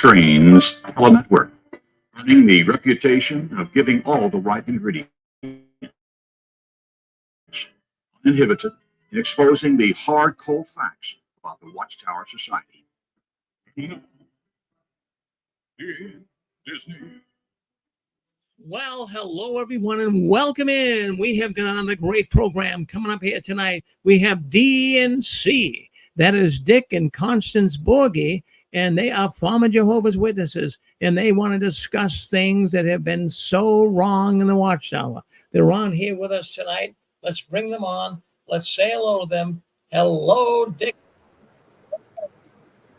Mainstream's Network, earning the reputation of giving all the right ingredients, uninhibited, in exposing the hard, cold facts about the Watchtower Society. Disney. Well, hello, everyone, and welcome in. We have got another great program coming up here tonight. We have D&C. That is Dick and Constance Borghi, and they are former Jehovah's Witnesses, and they want to discuss things that have been so wrong in the Watchtower. They're on here with us tonight. Let's bring them on. Let's say hello to them. Hello, Dick.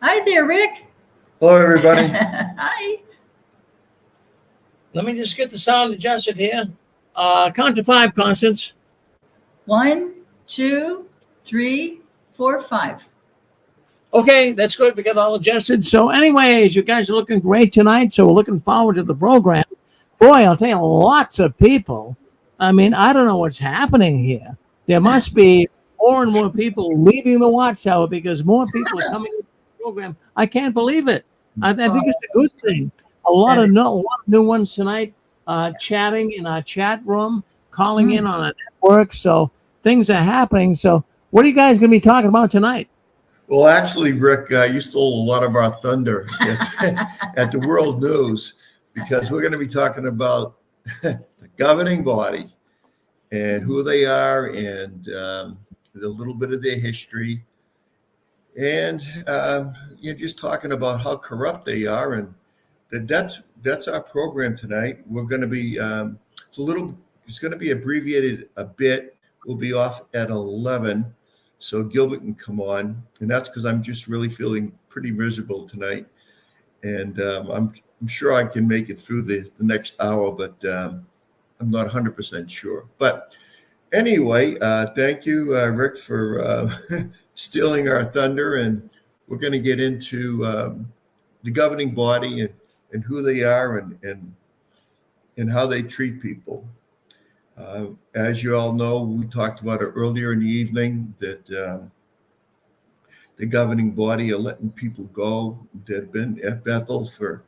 Hi there, Rick. Hello, everybody. Hi. Let me just get the sound adjusted here. Count to 5, Constance. 1, 2, 3, 4, 5. Okay, that's good. We got all adjusted. So anyways, you guys are looking great tonight. So we're looking forward to the program. Boy, I'll tell you, lots of people. I mean, I don't know what's happening here. There must be more and more people leaving the Watchtower because more people are coming to the program. I can't believe it. I think it's a good thing. A lot of new ones tonight, chatting in our chat room, calling in on a network. So things are happening. So what are you guys going to be talking about tonight? Well, actually, Rick, you stole a lot of our thunder at the World News because we're going to be talking about the governing body and who they are and a little bit of their history. And you're just talking about how corrupt they are. And that's our program tonight. We're going to be it's going to be abbreviated a bit. We'll be off at 11, so Gilbert can come on, and that's because I'm just really feeling pretty miserable tonight, and I'm sure I can make it through the next hour, but I'm not 100% sure. But anyway, thank you, Rick, for stealing our thunder, and we're going to get into the governing body and who they are and how they treat people. As you all know, we talked about it earlier in the evening that the governing body are letting people go that have been at Bethel for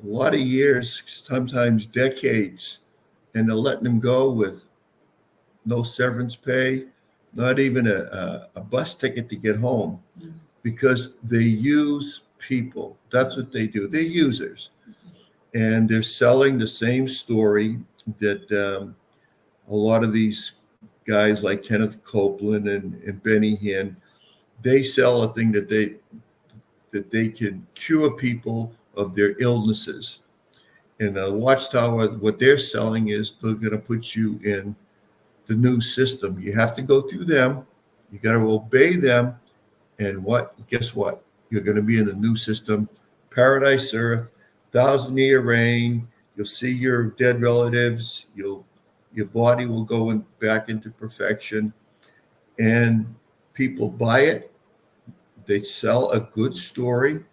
a lot of years, sometimes decades, and they're letting them go with no severance pay, not even a bus ticket to get home, because they use people. That's what they do. They're users. And they're selling the same story that a lot of these guys like Kenneth Copeland and Benny Hinn, they sell a thing that they can cure people of their illnesses. And Watchtower, what they're selling is they're going to put you in the new system. You have to go through them. You got to obey them. And guess what? You're going to be in the new system, paradise earth, 1,000-year reign. You'll see your dead relatives. Your body will go back into perfection. And people buy it. They sell a good story.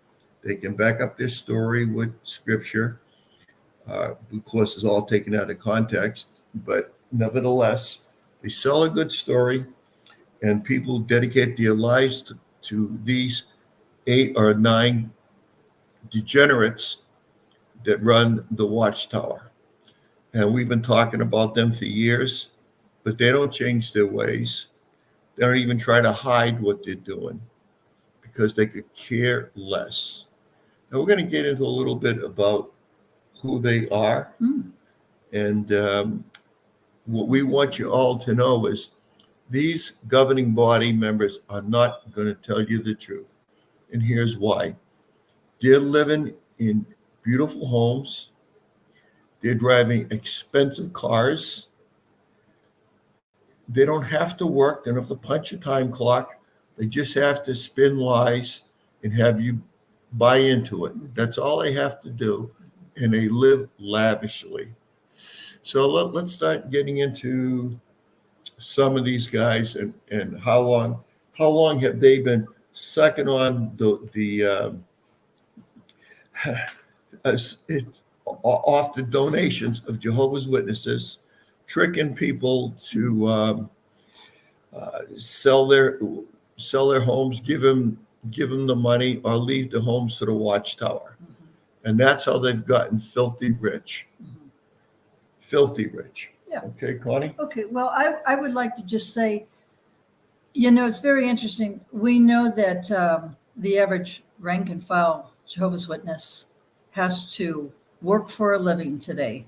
They can back up their story with scripture. Of course, it's all taken out of context. But nevertheless, they sell a good story. And people dedicate their lives to these 8 or 9 degenerates that run the Watchtower. And we've been talking about them for years, but they don't change their ways. They don't even try to hide what they're doing because they could care less. Now we're going to get into a little bit about who they are. And what we want you all to know is these governing body members are not going to tell you the truth. And here's why. They're living in beautiful homes. They're driving expensive cars. They don't have to work. They don't have to punch a time clock. They just have to spin lies and have you buy into it. That's all they have to do. And they live lavishly. So let's start getting into some of these guys and how long have they been sucking on off the donations of Jehovah's Witnesses, tricking people to sell their homes, give them give them the money, or leave the homes to the Watchtower. And that's how they've gotten filthy rich. Filthy rich. Yeah. Okay, Connie? Okay, well, I would like to just say, it's very interesting. We know that the average rank and file Jehovah's Witness has to work for a living today.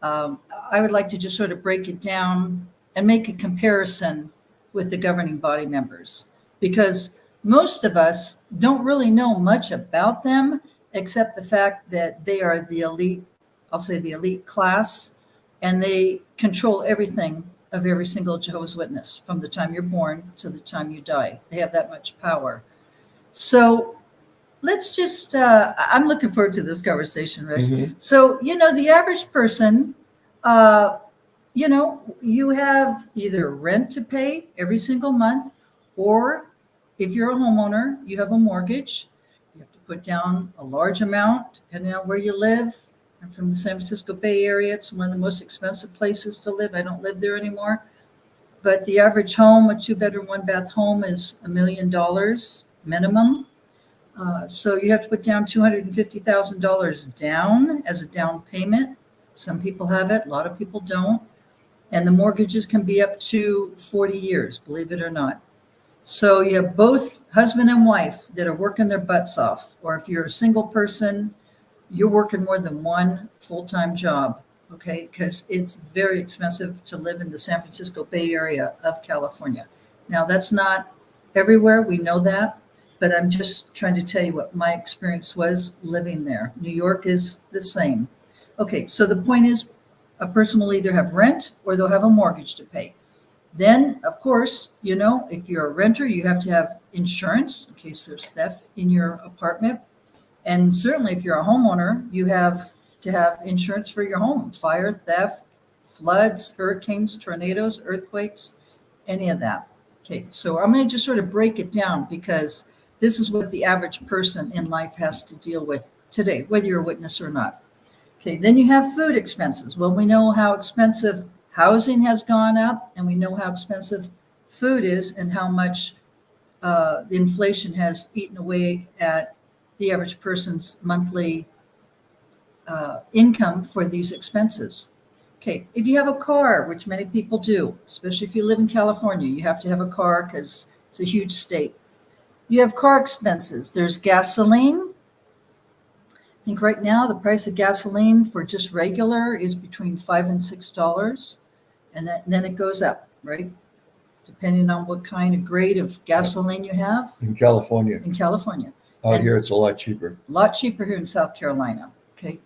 I would like to just sort of break it down and make a comparison with the governing body members, because most of us don't really know much about them, except the fact that they are the elite, I'll say the elite class, and they control everything of every single Jehovah's Witness from the time you're born to the time you die. They have that much power. So let's just, I'm looking forward to this conversation, Rich. Mhm. So, the average person, you have either rent to pay every single month, or if you're a homeowner, you have a mortgage. You have to put down a large amount depending on where you live. I'm from the San Francisco Bay Area. It's one of the most expensive places to live. I don't live there anymore. But the average home, a 2-bedroom, 1-bath home, is $1 million minimum. So you have to put down $250,000 down as a down payment. Some people have it, a lot of people don't. And the mortgages can be up to 40 years, believe it or not. So you have both husband and wife that are working their butts off. Or if you're a single person, you're working more than one full-time job, okay? Because it's very expensive to live in the San Francisco Bay Area of California. Now, that's not everywhere, we know that, but I'm just trying to tell you what my experience was living there. New York is the same. Okay, so the point is, a person will either have rent or they'll have a mortgage to pay. Then, of course, if you're a renter, you have to have insurance in case there's theft in your apartment. And certainly if you're a homeowner, you have to have insurance for your home, fire, theft, floods, hurricanes, tornadoes, earthquakes, any of that. Okay, so I'm going to just sort of break it down, because this is what the average person in life has to deal with today, whether you're a witness or not. Okay, then you have food expenses. Well, we know how expensive housing has gone up, and we know how expensive food is, and how much the inflation has eaten away at the average person's monthly income for these expenses. Okay, if you have a car, which many people do, especially if you live in California, you have to have a car because it's a huge state. You have car expenses. There's gasoline. I think right now the price of gasoline for just regular is between $5 and $6, and then it goes up, right? Depending on what kind of grade of gasoline you have In California. in California. Out And- here, it's a lot cheaper. A lot cheaper here in South Carolina, okay?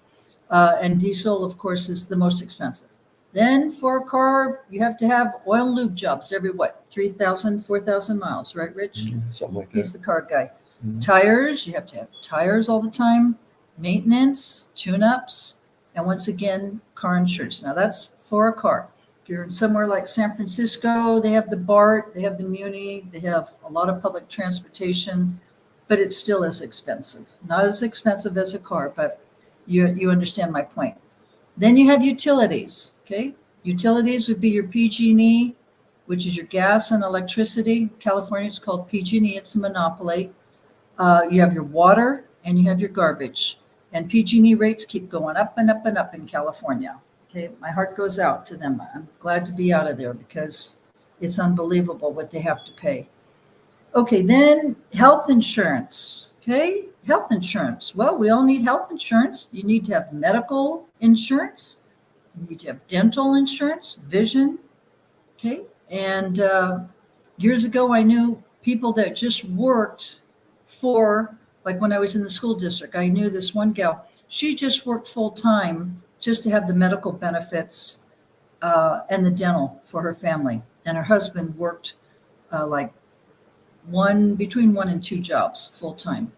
And diesel, of course, is the most expensive. Then for a car, you have to have oil and lube jobs every, 3,000, 4,000 miles, right, Rich? Something like He's that. the car guy. Mhm. Tires, you have to have tires all the time, maintenance, tune-ups, and once again, car insurance. Now that's for a car. If you're in somewhere like San Francisco, they have the BART, they have the Muni, they have a lot of public transportation, but it's still as expensive. Not as expensive as a car, but you understand my point. Then you have utilities, okay? Utilities would be your PG&E, which is your gas and electricity. California, it's called PG&E, it's a monopoly. You have your water and you have your garbage. And PG&E rates keep going up and up and up in California. Okay, my heart goes out to them. I'm glad to be out of there because it's unbelievable what they have to pay. Okay, then health insurance. Okay, health insurance. Well, we all need health insurance. You need to have medical insurance. You need to have dental insurance, vision. Okay, and years ago, I knew people that just worked for, like when I was in the school district, I knew this one gal. She just worked full time just to have the medical benefits and the dental for her family. And her husband worked between 1 and 2 jobs full time.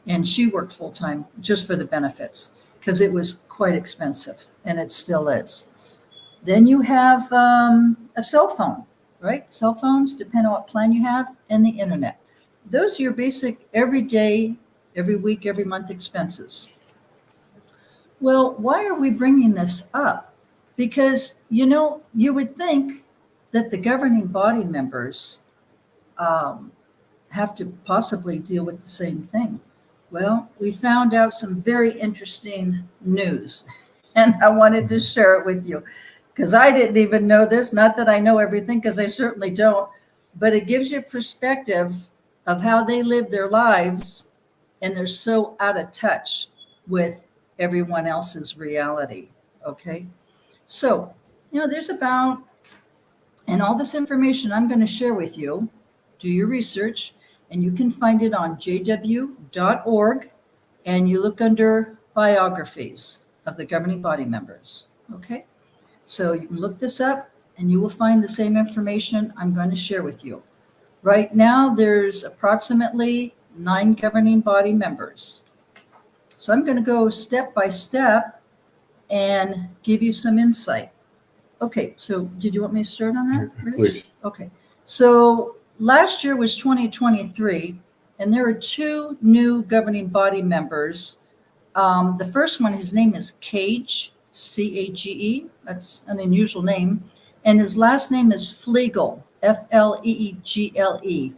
And she worked full time just for the benefits because it was quite expensive, and it still is. Then you have a cell phone, right? Cell phones depend on what plan you have, and the internet. Those are your basic everyday, every week, every month expenses. Well, why are we bringing this up? Because, you would think that the governing body members have to possibly deal with the same thing. Well, we found out some very interesting news, and I wanted to share it with you because I didn't even know this. Not that I know everything, because I certainly don't, but it gives you perspective of how they live their lives, and they're so out of touch with everyone else's reality. Okay. So, there's about, and all this information I'm going to share with you, do your research, and you can find it on jw.org, and you look under biographies of the governing body members. Okay. So you can look this up and you will find the same information I'm going to share with you. Right now, there's approximately 9 governing body members. So I'm going to go step by step and give you some insight. Okay, so did you want me to start on that, Rich? Please. Okay, so last year was 2023, and there are 2 new governing body members. The first one, his name is Cage, C-A-G-E. That's an unusual name. And his last name is Fleegle, F-L-E-E-G-L-E.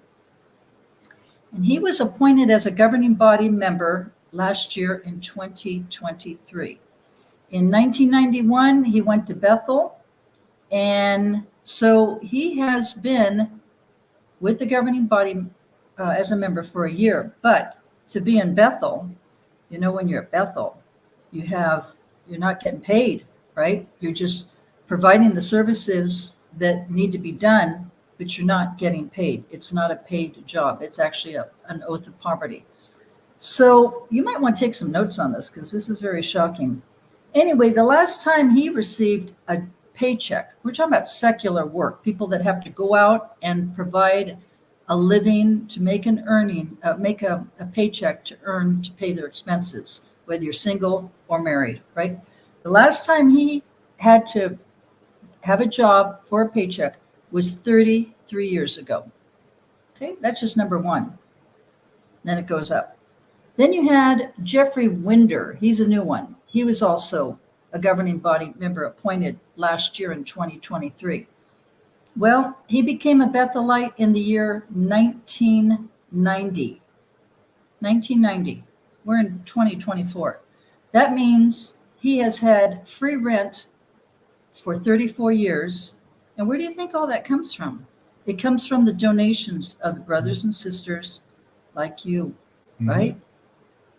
And he was appointed as a governing body member last year in 2023. In 1991, he went to Bethel. And so he has been with the governing body as a member for a year. But to be in Bethel, when you're at Bethel, you're not getting paid, right? You're just providing the services that need to be done, but you're not getting paid. It's not a paid job. It's actually an oath of poverty. So you might want to take some notes on this because this is very shocking. Anyway, the last time he received a paycheck, we're talking about secular work, people that have to go out and provide a living to make an earning, make a paycheck to pay their expenses, whether you're single or married, right? The last time he had to have a job for a paycheck was 33 years ago. Okay, that's just number 1. Then it goes up. Then you had Jeffrey Winder. He's a new one. He was also a governing body member appointed last year in 2023. Well, he became a Bethelite in the year 1990. 1990. We're in 2024. That means he has had free rent for 34 years. And where do you think all that comes from? It comes from the donations of the brothers and sisters like you, right?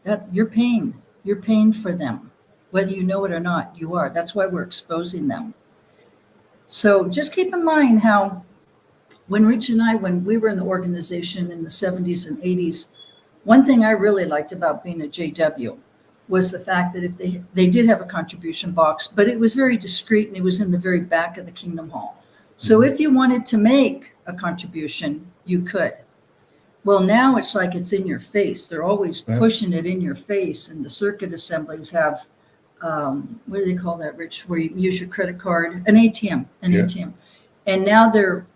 That you're paying for them. Whether you know it or not, you are. That's why we're exposing them. So just keep in mind how when Rich and I, when we were in the organization in the 70s and 80s, one thing I really liked about being a JW was the fact that if they did have a contribution box, but it was very discreet and it was in the very back of the Kingdom Hall. So if you wanted to make a contribution, you could. Well, now it's like it's in your face. They're always pushing it in your face. And the circuit assemblies have, what do they call that, Rich, where you use your credit card, an ATM. And now they're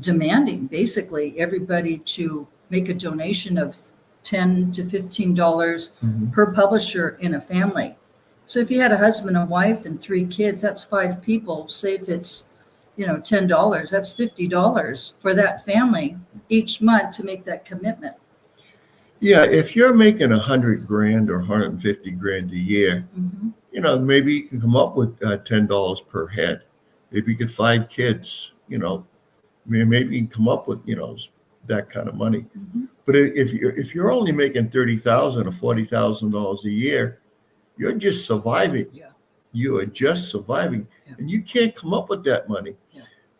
demanding basically everybody to make a donation of $10 to $15 per publisher in a family. So if you had a husband and wife and 3 kids, that's 5 people. Say if it's, $10, that's $50 for that family each month to make that commitment. Yeah, if you're making $100,000 or $150,000 a year, maybe you can come up with $10 per head. If you get 5 kids, maybe you can come up with that kind of money. But if you're only making $30,000 or $40,000 a year, you're just surviving. You are just surviving, and you can't come up with that money.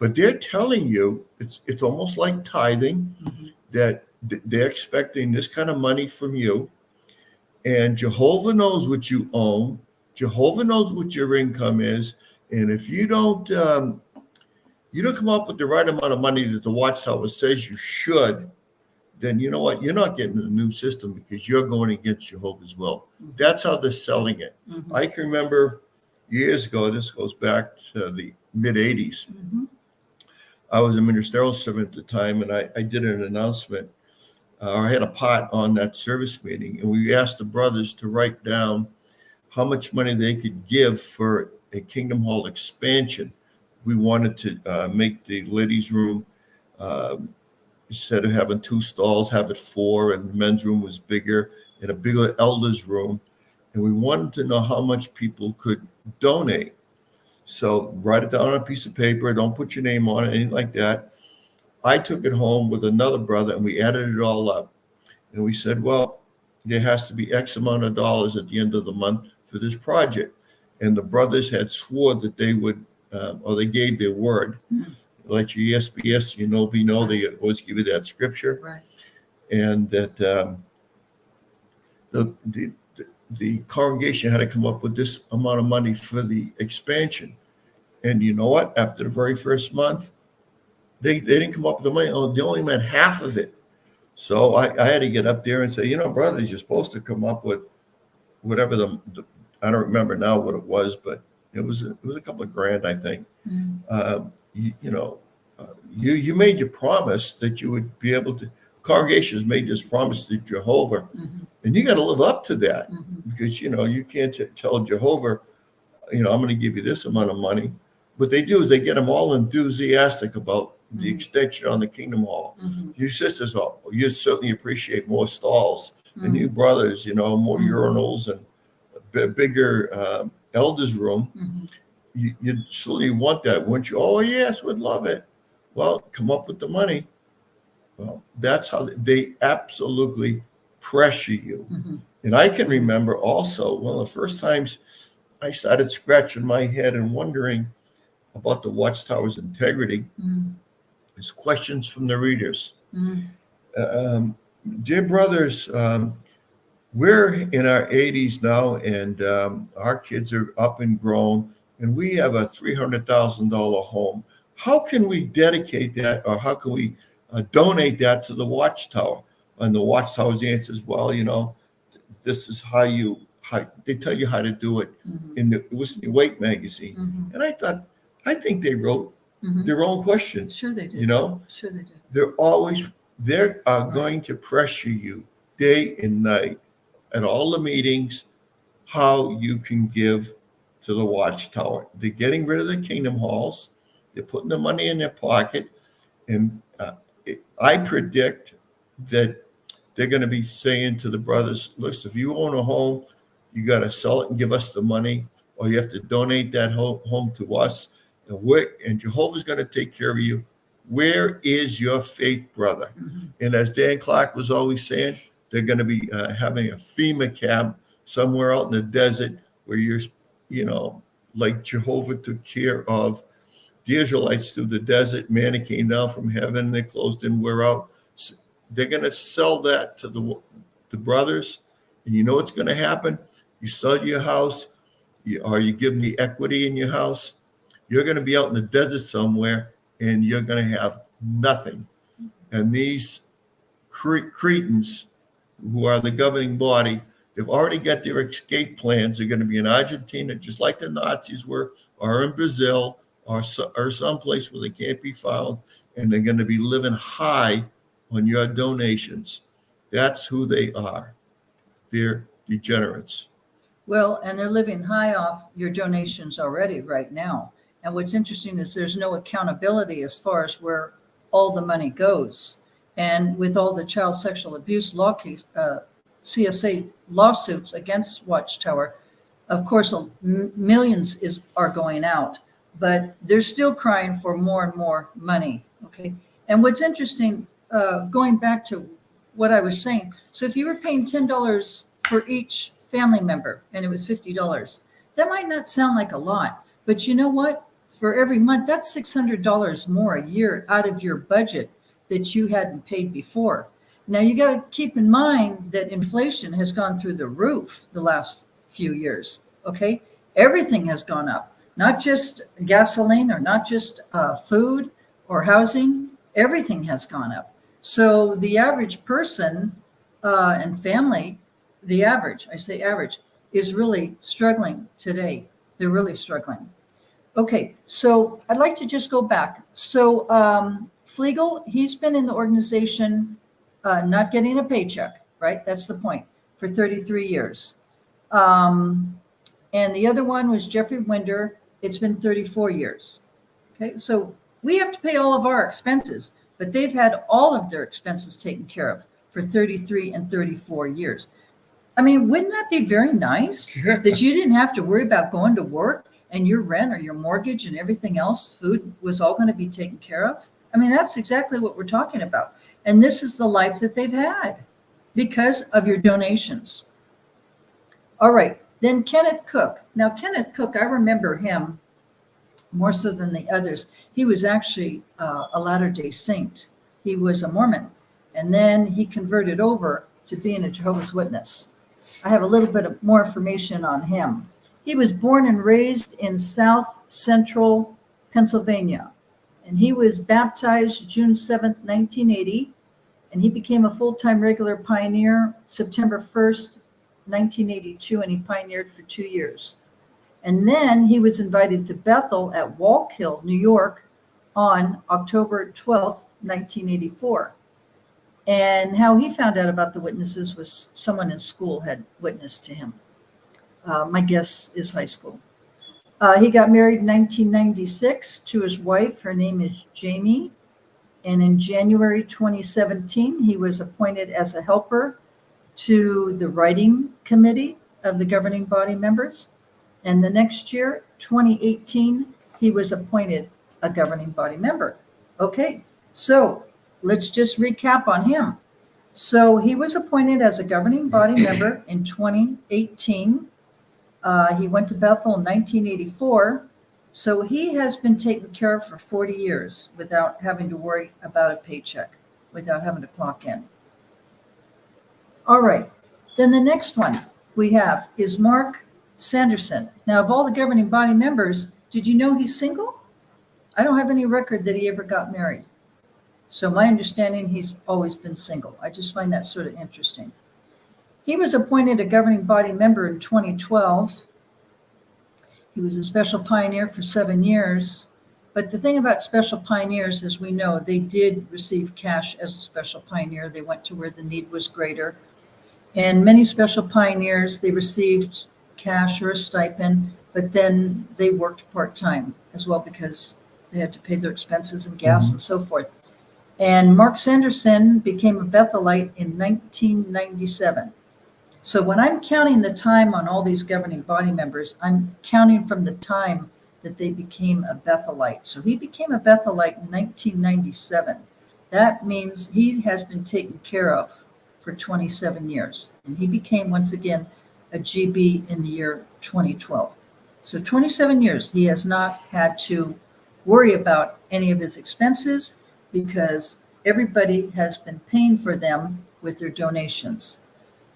But they're telling you it's almost like tithing, that they're expecting this kind of money from you, and Jehovah knows what you own. Jehovah knows what your income is, and if you don't come up with the right amount of money that the Watchtower says you should, then you know what? You're not getting the new system because you're going against Jehovah's will. That's how they're selling it. I can remember years ago, this goes back to the mid-'80s. I was a ministerial servant at the time, and I did an announcement. I had a part on that service meeting, and we asked the brothers to write down how much money they could give for a Kingdom Hall expansion. We wanted to make the ladies' room instead of having 2 stalls, have it 4, and the men's room was bigger, and a bigger elders room. And we wanted to know how much people could donate. So write it down on a piece of paper. Don't put your name on it, anything like that. I took it home with another brother, and we added it all up. And we said, well, there has to be X amount of dollars at the end of the month for this project. And the brothers had swore that they would, or they gave their word. Like your ESPS, we know they always give you that scripture. Right. And that the congregation had to come up with this amount of money for the expansion. And you know what? After the very first month, they didn't come up with the money. They only meant half of it. So I had to get up there and say, brothers, you're supposed to come up with whatever I don't remember now what it was, but it was a couple of grand, I think. You made your promise that you would be able to. Congregations made this promise to Jehovah, and you got to live up to that, because you can't tell Jehovah, I'm going to give you this amount of money. What they do is they get them all enthusiastic about the extension on the Kingdom Hall. You sisters, you certainly appreciate more stalls, and you brothers, more urinals and a bigger elders room. You certainly want that, wouldn't you? Oh yes, we'd love it. Well, come up with the money. Well, that's how they absolutely pressure you. And I can remember also one of the first times I started scratching my head and wondering about the Watchtower's integrity is questions from the readers. Dear brothers, we're in our 80s now, and our kids are up and grown, and we have a $300,000 home. How can we dedicate that, or how can we donate that to the Watchtower? And the Watchtower's answer is, well, this is how they tell you how to do it. It was in the Wake magazine. And I think they wrote their own questions. Sure they did. Sure they did. They are going to pressure you day and night at all the meetings how you can give to the Watchtower. They're getting rid of the Kingdom Halls. They're putting the money in their pocket. And I predict that they're going to be saying to the brothers, listen, if you own a home, you got to sell it and give us the money, or you have to donate that home to us. And Jehovah's going to take care of you. Where is your faith, brother? And as Dan Clark was always saying, they're going to be having a FEMA camp somewhere out in the desert where you're, like Jehovah took care of the Israelites through the desert. Manna came down from heaven. Their clothes didn't wear out. They're going to sell that to the brothers. And you know what's going to happen? You sell your house, or you give them the equity in your house. You're going to be out in the desert somewhere, and you're going to have nothing. And these Cretans, who are the governing body, they've already got their escape plans. They're going to be in Argentina, just like the Nazis were, or in Brazil, or someplace where they can't be found, and they're going to be living high on your donations. That's who they are. They're degenerates. Well, and they're living high off your donations already right now. And what's interesting is there's no accountability as far as where all the money goes. And with all the child sexual abuse law case, CSA lawsuits against Watchtower, of course, millions are going out, but they're still crying for more and more money. Okay. And what's interesting, going back to what I was saying, so if you were paying $10 for each family member and it was $50, that might not sound like a lot, but you know what? For every month, that's $600 more a year out of your budget that you hadn't paid before. Now, you got to keep in mind that inflation has gone through the roof the last few years, okay? Everything has gone up, not just gasoline or not just food or housing. Everything has gone up. So the average person and family, I say average, is really struggling today. They're really struggling. Okay, so I'd like to just go back. So Flegel, he's been in the organization not getting a paycheck, right? That's the point, for 33 years. And the other one was Jeffrey Winder. It's been 34 years. Okay, so we have to pay all of our expenses. but they've had all of their expenses taken care of for 33 and 34 years. I mean, wouldn't that be very nice that you didn't have to worry about going to work and your rent or your mortgage and everything else, food was all going to be taken care of? I mean, that's exactly what we're talking about. And this is the life that they've had because of your donations. All right. Then Kenneth Cook. Now, Kenneth Cook, I remember him more so than the others. He was actually a Latter-day Saint. He was a Mormon. And then he converted over to being a Jehovah's Witness. I have a little bit of more information on him. He was born and raised in South Central Pennsylvania. And he was baptized June 7th, 1980. And he became a full-time regular pioneer September 1st, 1982, and he pioneered for 2 years. And then he was invited to Bethel at Wallkill, New York on October 12th, 1984. And how he found out about the witnesses was someone in school had witnessed to him. My guess is high school. He got married in 1996 to his wife. Her name is Jamie. And in January 2017, he was appointed as a helper to the writing committee of the governing body members. And the next year, 2018, he was appointed a governing body member. Okay, so let's just recap on him. So he was appointed as a governing body member in 2018. He went to Bethel in 1984. So he has been taken care of for 40 years without having to worry about a paycheck, without having to clock in. All right, then the next one we have is Mark Sanderson. Now, of all the governing body members, did you know he's single? I don't have any record that he ever got married. So my understanding, he's always been single. I just find that sort of interesting. He was appointed a governing body member in 2012. He was a special pioneer for 7 years. But the thing about special pioneers, as we know, they did receive cash as a special pioneer. They went to where the need was greater. And many special pioneers, they received cash or a stipend, but then they worked part-time as well because they had to pay their expenses and gas and so forth. And Mark Sanderson became a Bethelite in 1997. So when I'm counting the time on all these governing body members, I'm counting from the time that they became a Bethelite. So he became a Bethelite in 1997. That means he has been taken care of for 27 years. And he became, once again, a GB in the year 2012. So 27 years, he has not had to worry about any of his expenses because everybody has been paying for them with their donations.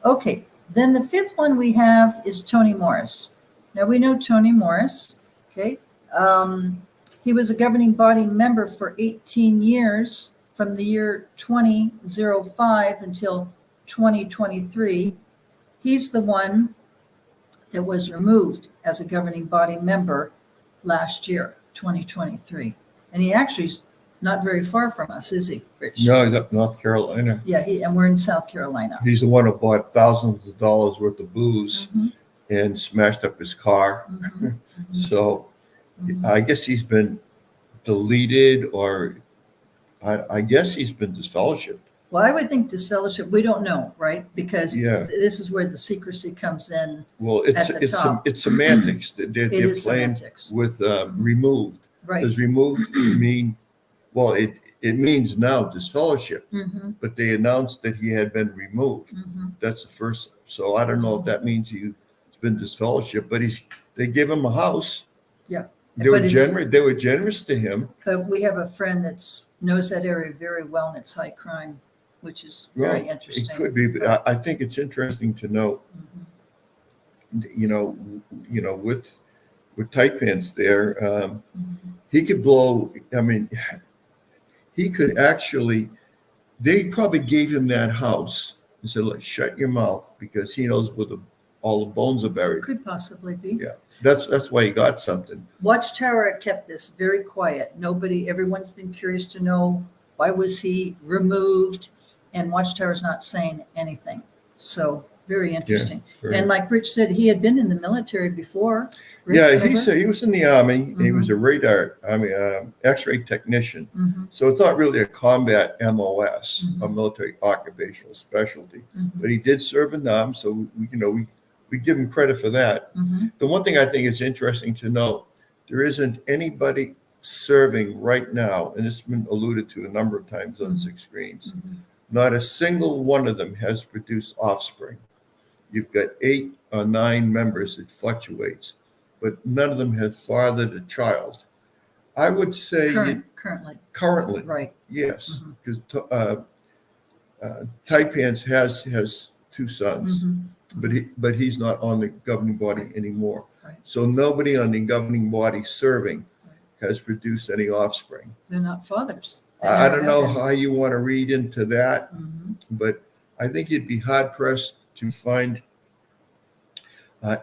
Okay, then the fifth one we have is Tony Morris. Now we know Tony Morris, okay? He was a governing body member for 18 years from the year 2005 until 2023. He's the one that was removed as a governing body member last year, 2023. And he actually is not very far from us, is he, Rich? No, he's up North Carolina. Yeah, and we're in South Carolina. He's the one who bought thousands of dollars worth of booze and smashed up his car. So I guess he's been deleted, or I guess he's been disfellowshipped. Well, I would think disfellowship, we don't know, right? Because this is where the secrecy comes in. Well, it's semantics. They're playing semantics with removed. Right. Does removed mean, well, it means now disfellowship, but they announced that he had been removed. That's the first. So I don't know if that means he's been disfellowship, but they give him a house. Yeah. They were generous. They were generous to him. But we have a friend that knows that area very well, and it's high crime, which is very interesting. It could be, but I think it's interesting to note, you know, with tight pants there, he could blow. I mean, he could actually. They probably gave him that house and said, "Look, shut your mouth," because he knows where all the bones are buried. Could possibly be. Yeah, that's why he got something. Watchtower kept this very quiet. Everyone's been curious to know why was he removed, and Watchtower's not saying anything. So Very interesting. Very- And like Rich said, he had been in the military before. Rich, yeah, he remember? said he was in the Army. And he was a X-ray technician. Mhm, So it's not really a combat MOS, a Mhm. military occupational specialty. mhm, But he did serve in them, so we give him credit for that. mhm. The one thing I think is interesting to note, there isn't anybody serving right now, and it's been alluded to a number of times on Mhm. 6 Screens. Mhm. Not a single one of them has produced offspring. You've got 8 or 9 members, it fluctuates, but none of them have fathered a child. I would say Currently, currently, right. yes, Mhm. because Taipans has 2 sons, Mhm. but he's not on the governing body anymore. Right. So nobody on the governing body serving has produced any offspring. They're not fathers. They I never don't have know been. how you want to read into that, Mhm. but I think you'd be hard pressed to find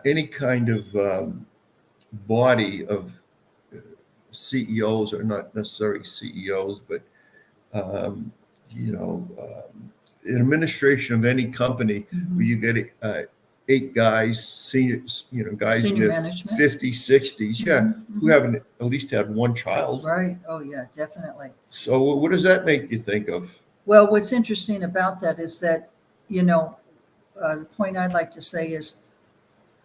any kind of body of CEOs, or not necessarily CEOs, but um, an administration of any company where Mhm. you get 8 guys, seniors, guys Senior in their management. 50s, 60s, Mhm, who mhm. haven't at least had 1 child. Right. Oh, yeah, definitely. So what does that make you think of? Well, what's interesting about that is that, the point I'd like to say is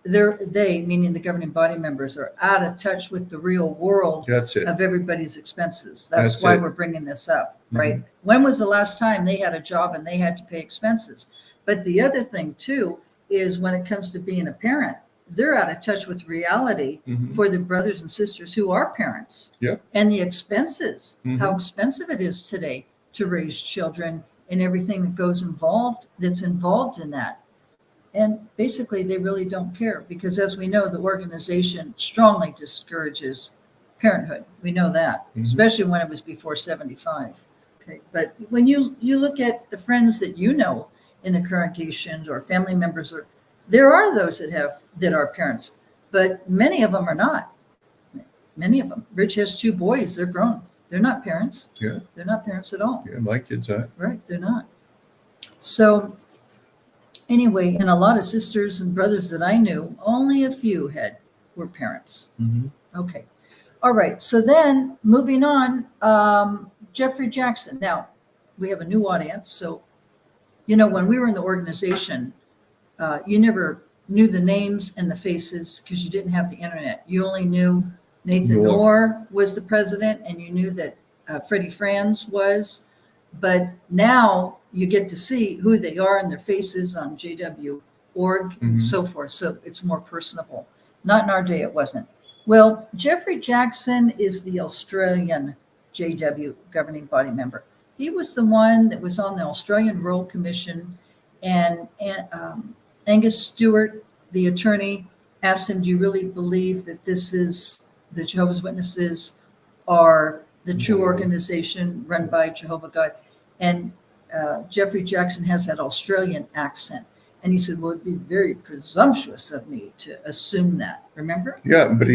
they, meaning the governing body members, are out of touch with the real world That's it. of everybody's expenses. That's That's why it. we're bringing this up, right? When was the last time they had a job and they had to pay expenses? But the other thing too is when it comes to being a parent, they're out of touch with reality Mhm. for the brothers and sisters who are parents. Yeah. And the expenses, how Mhm. expensive it is today to raise children and everything that's involved in that. And basically, they really don't care because, as we know, the organization strongly discourages parenthood. We know that, Mhm. especially when it was before 75. Okay, but when you look at the friends that you know in the congregations or family members, or there are those that are parents, but many of them are not. Many of them. Rich has 2 boys; they're grown. They're not parents. Yeah. They're not parents at all. Yeah, my kids are. Right? They're not. So anyway, and a lot of sisters and brothers that I knew, only a few were parents. Mhm. Okay. All right. So then moving on, Jeffrey Jackson. Now we have a new audience. So, when we were in the organization, you never knew the names and the faces because you didn't have the internet. You only knew Nathan Orr was the president and you knew that Freddie Franz was. But now you get to see who they are and their faces on JW.org and so forth. So it's more personable. Not in our day, it wasn't. Well, Jeffrey Jackson is the Australian JW governing body member. He was the one that was on the Australian Royal Commission, and Angus Stewart, the attorney, asked him, do you really believe that the Jehovah's Witnesses are the true organization run by Jehovah God? And Jeffrey Jackson has that Australian accent. And he said, well, it'd be very presumptuous of me to assume that. Remember? Yeah, but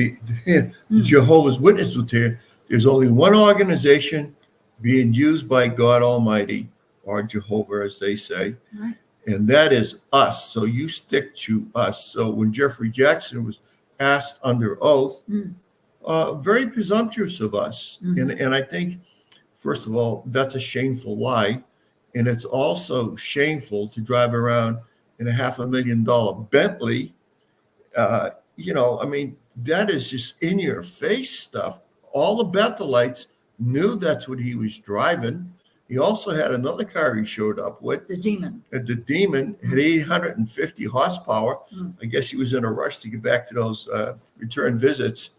Jehovah's Witness was here. There's only one organization being used by God Almighty, or Jehovah, as they say, Right. and that is us. So you stick to us. So when Jeffrey Jackson was asked under oath, very presumptuous of us. And I think, first of all, that's a shameful lie. And it's also shameful to drive around in a $500,000 Bentley. That is just in your face stuff. All the Bethelites knew that's what he was driving. He also had another car he showed up with. The Demon. The Demon had 850 horsepower. I guess he was in a rush to get back to those return visits,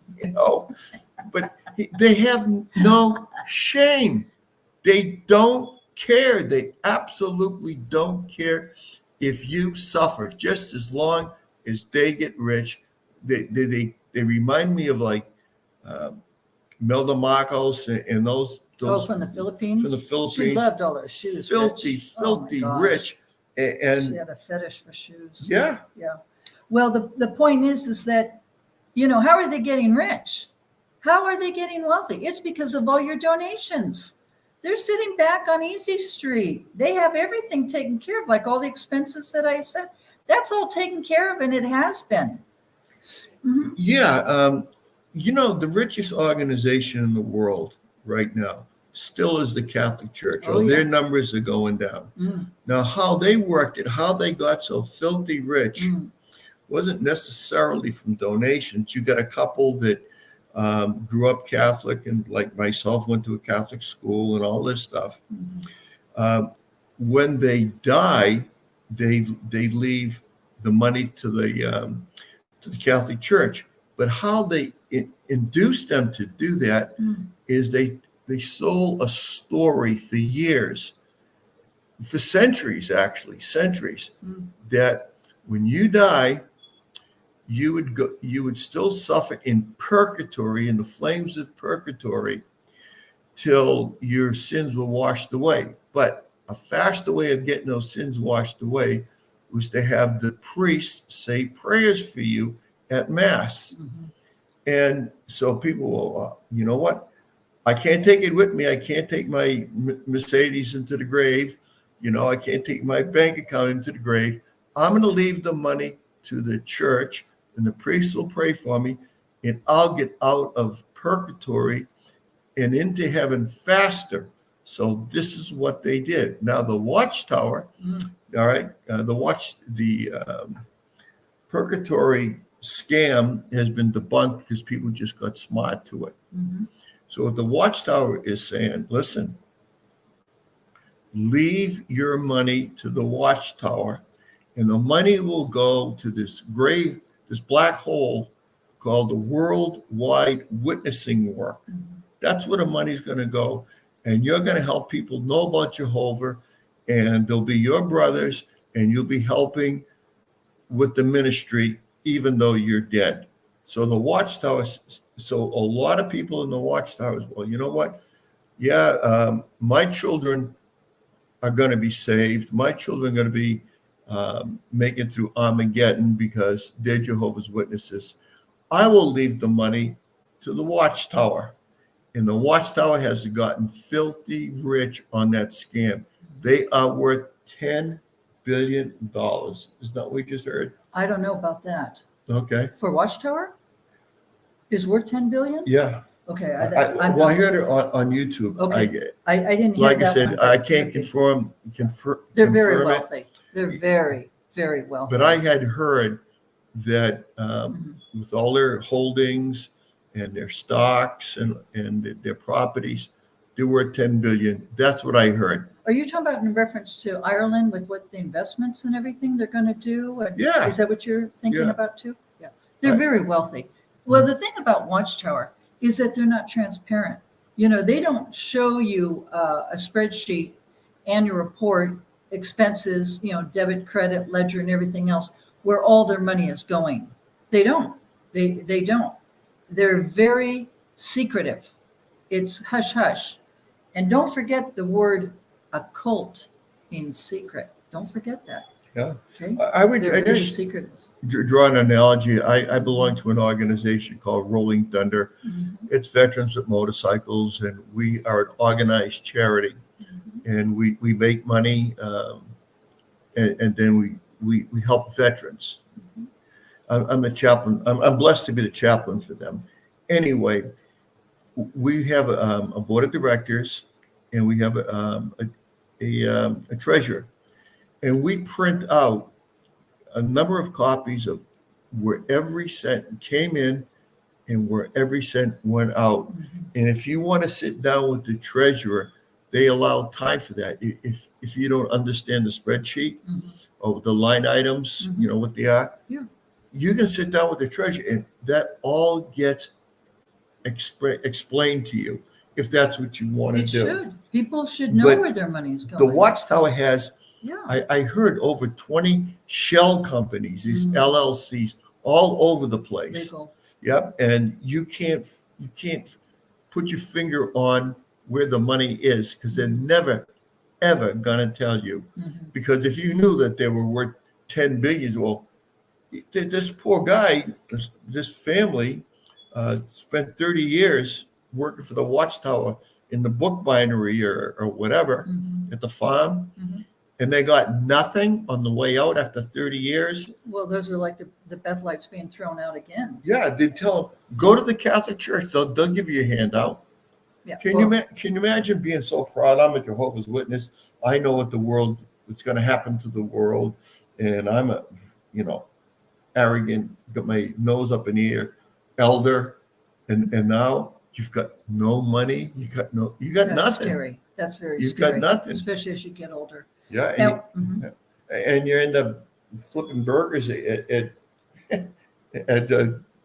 But they have no shame. They don't care. They absolutely don't care if you suffer, just as long as they get rich. They remind me of like Melda Marcos and those from the Philippines? From the Philippines. She loved all those shoes. Filthy rich. And she had a fetish for shoes. Yeah. Yeah. Well, the point is that, how are they getting rich? How are they getting wealthy? It's because of all your donations. They're sitting back on Easy Street. They have everything taken care of, like all the expenses that I said. That's all taken care of, and it has been. Mhm. Yeah. The richest organization in the world right now still is the Catholic Church. Oh, yeah. Their numbers are going down. Mm, Now, how they worked it, how they got so filthy rich mm, wasn't necessarily from donations. You got a couple that grew up Catholic and, like myself, went to a Catholic school and all this stuff. mhm. When they die, they leave the money to the Catholic Church. But how they induced them to do that Mm. is they sold a story for years, for centuries, actually, centuries, Mm. that when you die, you would still suffer in purgatory, in the flames of purgatory, till your sins were washed away. But a faster way of getting those sins washed away was to have the priest say prayers for you at Mass. Mhm. And so people will, you know what? I can't take it with me. I can't take my Mercedes into the grave. I can't take my bank account into the grave. I'm going to leave the money to the church, and the priest will pray for me, and I'll get out of purgatory and into heaven faster. So this is what they did. Now the Watchtower, Mm. all right, the purgatory scam has been debunked because people just got smart to it. Mhm. So what the Watchtower is saying, listen, leave your money to the Watchtower, and the money will go to this black hole called the worldwide witnessing work. Mhm. That's where the money's going to go. And you're going to help people know about Jehovah, and they'll be your brothers, and you'll be helping with the ministry, even though you're dead. So the Watchtower, so a lot of people in the Watchtower, well, you know what? Yeah, my children are going to be saved. My children are going to be making it through Armageddon because they're Jehovah's Witnesses. I will leave the money to the Watchtower. And the Watchtower has gotten filthy rich on that scam. They are worth $10 billion. Isn't that what we just heard? I don't know about that. Okay. For Watchtower, is worth 10 billion? Yeah. Okay, I I'm heard it on YouTube. Okay. I didn't hear Like I that said, one, I but- can't okay. confirm They're very confirm it, wealthy. They're very, very wealthy. but I had heard that Mhm. with all their holdings and their stocks and their properties, they were 10 billion. That's what I heard. Are you talking about in reference to Ireland with what the investments and everything they're going to do? And Yeah. Is that what you're thinking Yeah. about too? Yeah. They're Right. very wealthy. Well, the thing about Watchtower is that they're not transparent. They don't show you a spreadsheet, annual report, expenses, debit, credit, ledger, and everything else, where all their money is going. They don't. They don't. They're very secretive. It's hush hush. And don't forget the word occult means secret. Don't forget that. Yeah. Okay. I would They're I very just secretive. draw an analogy. I belong to an organization called Rolling Thunder. Mhm. It's veterans with motorcycles, and we are an organized charity. Mhm. And we make money, and then we help veterans. Mhm. I'm a chaplain. I'm blessed to be the chaplain for them. Anyway, we have a board of directors, and we have a treasurer, and we print out a number of copies of where every cent came in and where every cent went out. Mhm. And if you want to sit down with the treasurer, they allow time for that. If you don't understand the spreadsheet Mhm. or the line items, Mhm. what they are, Yeah. you can sit down with the treasurer, and that all gets explained to you if that's what you want to It do. should. People should know But where their money's The going. Watchtower has, Yeah. I heard, over 20 shell companies, these Mhm. LLCs, all over the place. Legal. Yep, and you can't put your finger on where the money is because they're never ever gonna tell you. Mhm. Because if you knew that they were worth 10 billion, well, this poor guy, this family, spent 30 years working for the Watchtower in the book bindery or whatever Mhm. at the farm, Mhm. and they got nothing on the way out after 30 years. Well, those are like the Bethelites being thrown out again. Yeah, they tell them, go to the Catholic Church. They'll give you a handout. Yeah. Can you imagine being so proud? I'm a Jehovah's Witness. I know what's going to happen to the world, and I'm a, arrogant, got my nose up in the air, elder, and now you've got no money. You got That's nothing. scary. That's very You've scary. got nothing. Especially as you get older. Yeah, Now, mhm. and you're in the flipping burgers at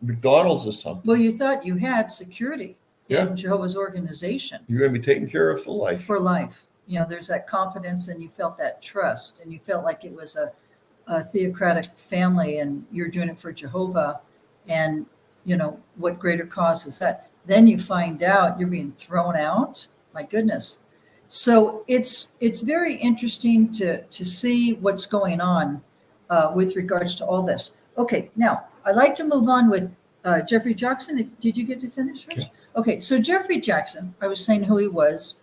McDonald's or something. Well, you thought you had security Yeah. in Jehovah's organization You're going to be taken care of for life. for life. There's that confidence, and you felt that trust, and you felt like it was a theocratic family, and you're doing it for Jehovah. And what greater cause is that? Then you find out you're being thrown out. My goodness. So it's very interesting to see what's going on with regards to all this. Okay, now I'd like to move on with Jeffrey Jackson. Did you get to finish, Rich? Yeah. Okay, so Jeffrey Jackson, I was saying who he was,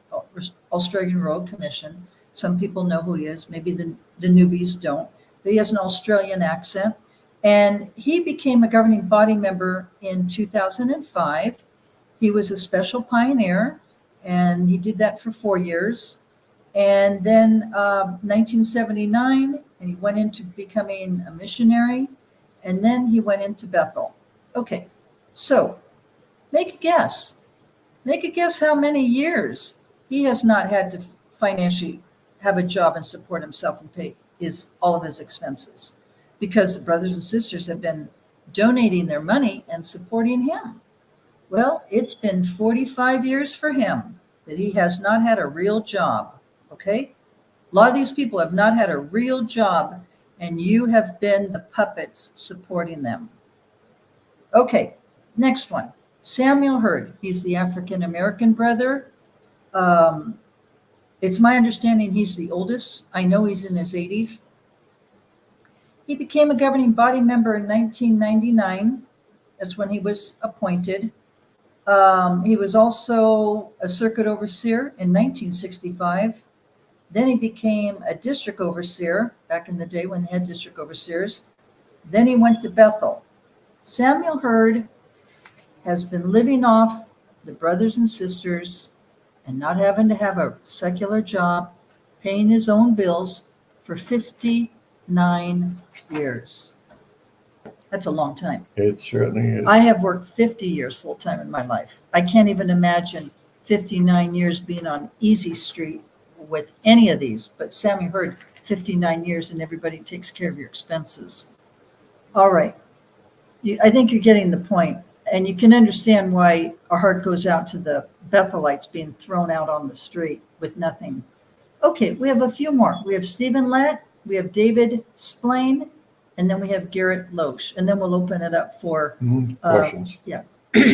Australian Royal Commission. Some people know who he is. Maybe the newbies don't. But he has an Australian accent. And he became a governing body member in 2005. He was a special pioneer, and he did that for 4 years. And then 1979, and he went into becoming a missionary, and then he went into Bethel. Okay, so make a guess. Make a guess how many years he has not had to financially have a job and support himself and pay all of his expenses, because the brothers and sisters have been donating their money and supporting him. Well, it's been 45 years for him that he has not had a real job, okay? A lot of these people have not had a real job, and you have been the puppets supporting them. Okay, next one. Samuel Hurd. He's the African-American brother. It's my understanding he's the oldest. I know he's in his 80s. He became a governing body member in 1999. That's when he was appointed. He was also a circuit overseer in 1965. Then he became a district overseer back in the day when they had district overseers. Then he went to Bethel. Samuel Hurd has been living off the brothers and sisters and not having to have a secular job, paying his own bills for 59 years. That's a long time. It certainly is. I have worked 50 years full time in my life. I can't even imagine 59 years being on Easy Street with any of these, but Sammy Hurd, 59 years, and everybody takes care of your expenses. All right. I think you're getting the point, and you can understand why our heart goes out to the Bethelites being thrown out on the street with nothing. Okay, we have a few more. We have Stephen Lett, we have David Splain, and then we have Garrett Loesch, and then we'll open it up for Questions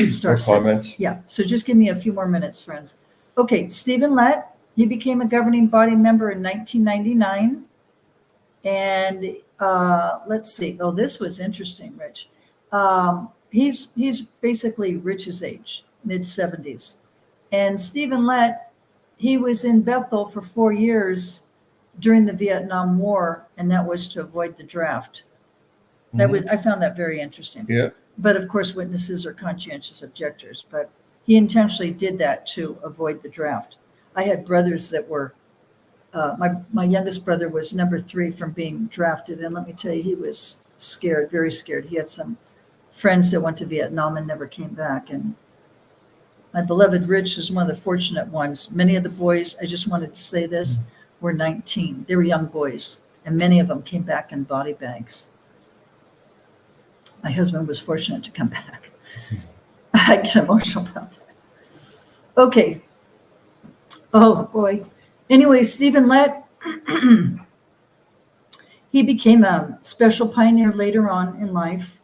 Star or Six. comments? Yeah, so just give me a few more minutes, friends. Okay, Stephen Lett, he became a governing body member in 1999. And let's see. Oh, this was interesting, Rich. He's basically Rich's age, mid-70s. And Stephen Lett, he was in Bethel for 4 years during the Vietnam War, and that was to avoid the draft. I found that very interesting. Yeah. But of course, witnesses are conscientious objectors, but he intentionally did that to avoid the draft. I had brothers that were, my youngest brother was number 3 from being drafted. And let me tell you, he was scared, very scared. He had some friends that went to Vietnam and never came back. And my beloved Rich is one of the fortunate ones. Many of the boys, I just wanted to say this, were 19. They were young boys, and many of them came back in body bags. My husband was fortunate to come back. I get emotional about that. Okay. Oh, boy. Anyway, Stephen Lett, he became a special pioneer later on in life.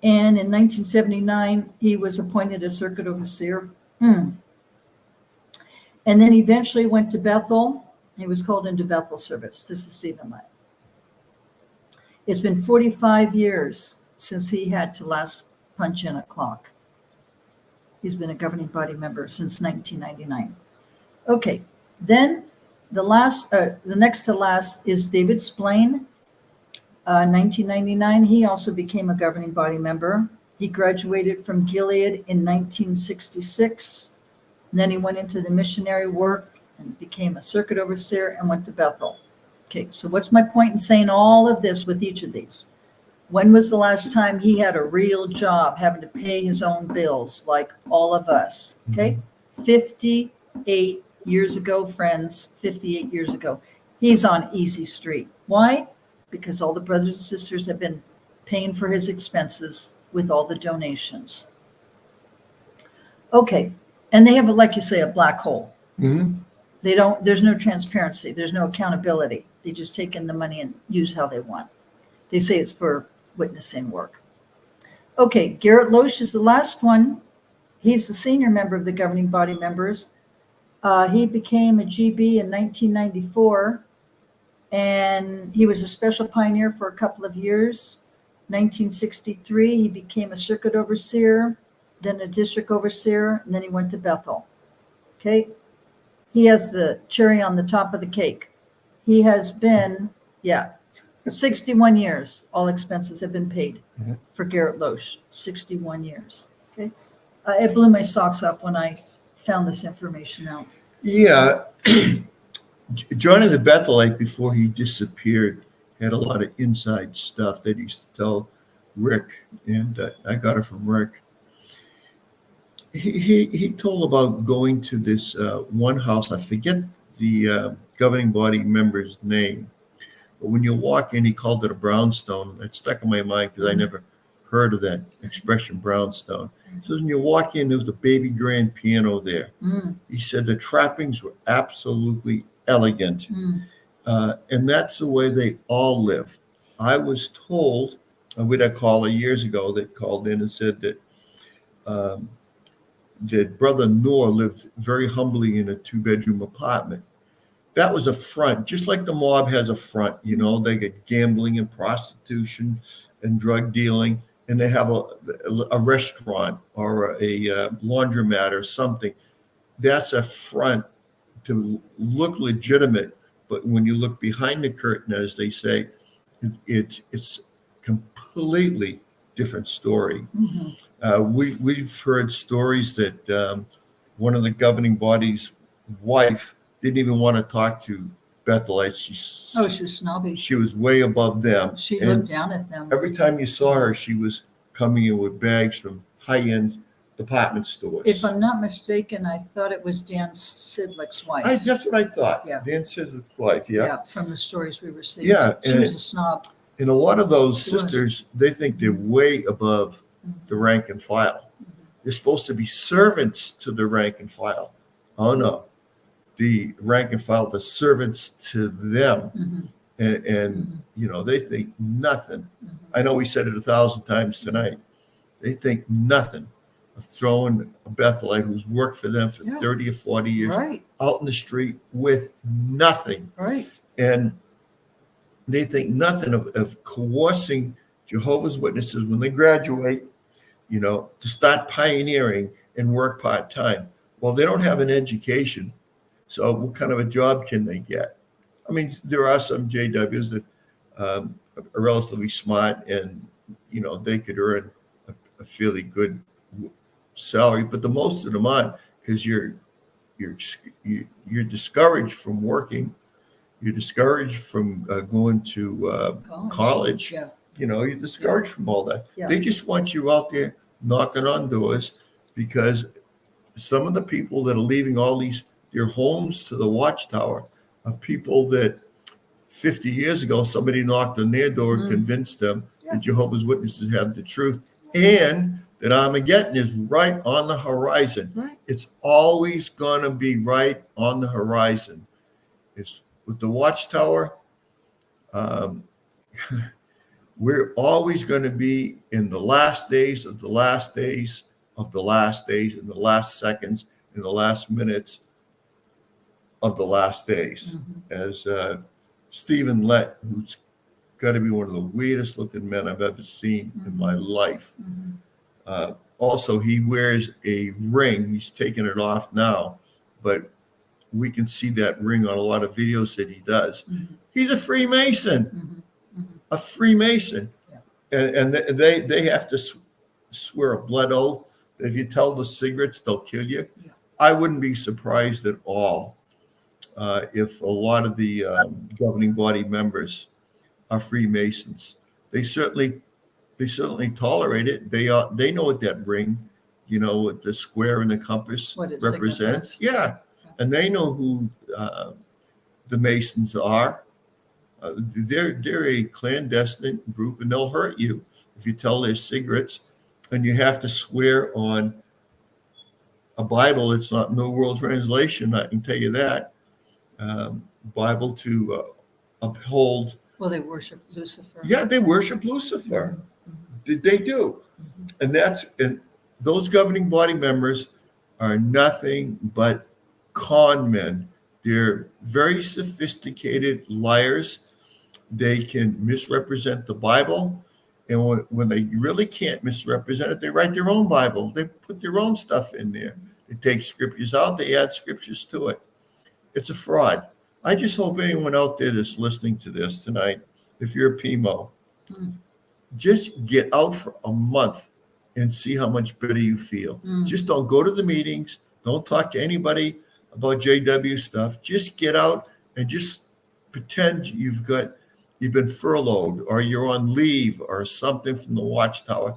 And in 1979, he was appointed a circuit overseer. And then eventually went to Bethel. He was called into Bethel service. This is Stephen Lett. It's been 45 years since he had to last punch in a clock. He's been a governing body member since 1999. Okay, then The next to last is David Splain. 1999, he also became a governing body member. He graduated from Gilead in 1966. And then he went into the missionary work and became a circuit overseer and went to Bethel. Okay, so what's my point in saying all of this with each of these? When was the last time he had a real job, having to pay his own bills like all of us? Okay, 58 years ago, friends, 58 years ago. He's on easy street. Why? Because all the brothers and sisters have been paying for his expenses with all the donations. Okay, and they have, like you say, a black hole. There's no transparency. There's no accountability. They just take in the money and use how they want. They say it's for witnessing work. Okay, Garrett Loesch is the last one. He's the senior member of the governing body members. He became a GB in 1994, and he was a special pioneer for a couple of years. 1963, he became a circuit overseer, then a district overseer, and then he went to Bethel. Okay, he has the cherry on the top of the cake. He has been, 61 years. All expenses have been paid for Garrett Loesch. 61 years. Okay, it blew my socks off when I found this information out. Yeah. Johnny the Bethelite, before he disappeared, had a lot of inside stuff that he used to tell Rick, and I got it from Rick. He told about going to this one house. I forget the governing body member's name, but when you walk in, he called it a brownstone. It stuck in my mind because I never heard of that expression, brownstone. So when you walk in, there was a baby grand piano there. He said the trappings were absolutely elegant, and that's the way they all live. I was told, we had a caller years ago that called in and said that Brother Noor lived very humbly in a 2-bedroom apartment. That was a front, just like the mob has a front. You know, they get gambling and prostitution and drug dealing, and they have a restaurant or a laundromat or something. That's a front to look legitimate, but when you look behind the curtain, as they say, it's completely different story. We've heard stories that one of the governing body's wife didn't even want to talk to Bethelites. She was snobby. She was way above them. She looked down at them. Every time you saw her, she was coming in with bags from high-end department stores. If I'm not mistaken, I thought it was Dan Sidlick's wife. That's what I thought. Yeah. Dan Sidlick's wife, Yeah, from the stories we were seeing. Yeah, She was a snob. And a lot of those She was. sisters, they think they're way above the rank and file. They're supposed to be servants to the rank and file. Oh, no. The rank and file, the servants to them. And you know, they think nothing. I know we said it 1,000 times tonight. They think nothing of throwing a Bethelite who's worked for them for 30 or 40 years out in the street with nothing. Right. And they think nothing of coercing Jehovah's Witnesses when they graduate, you know, to start pioneering and work part-time. Well, they don't have an education. So what kind of a job can they get? I mean, there are some JWs that are relatively smart and, you know, they could earn a fairly good salary, but the most of them aren't, because you're discouraged from working. You're discouraged from going to college. Yeah. You know, you're discouraged from all that. Yeah. They just want you out there knocking on doors, because some of the people that are leaving all their homes to the Watchtower are people that 50 years ago somebody knocked on their door and convinced them that Jehovah's Witnesses have the truth and that Armageddon is right on the horizon. Right. It's always going to be right on the horizon. It's with the Watchtower. We're always going to be in the last days of the last days of the last days, in the last seconds, in the last minutes of the last days. As Stephen Lett, who's got to be one of the weirdest looking men I've ever seen in my life. Also, he wears a ring. He's taking it off now, but we can see that ring on a lot of videos that he does. Mhm. He's a Freemason, Mhm. Mhm. a Freemason. Yeah. And they have to swear a blood oath that if you tell the secrets, they'll kill you. Yeah. I wouldn't be surprised at all if a lot of the governing body members are Freemasons. They certainly tolerate it. They know what that ring, what the square and the compass What it represents. signifies. Yeah, and they know who the Masons are. They're a clandestine group, and they'll hurt you if you tell their secrets. And you have to swear on a Bible. It's not New World Translation. I can tell you that. Bible to uphold. Well, they worship Lucifer. Yeah, they worship Lucifer. Mhm. They do. Mhm. And those governing body members are nothing but con men. They're very sophisticated liars. They can misrepresent the Bible. And when they really can't misrepresent it, they write their own Bible. They put their own stuff in there. They take scriptures out, they add scriptures to it. It's a fraud. I just hope anyone out there that's listening to this tonight, if you're a PMO, just get out for a month and see how much better you feel. Just don't go to the meetings. Don't talk to anybody about JW stuff. Just get out and just pretend you've been furloughed or you're on leave or something from the Watchtower.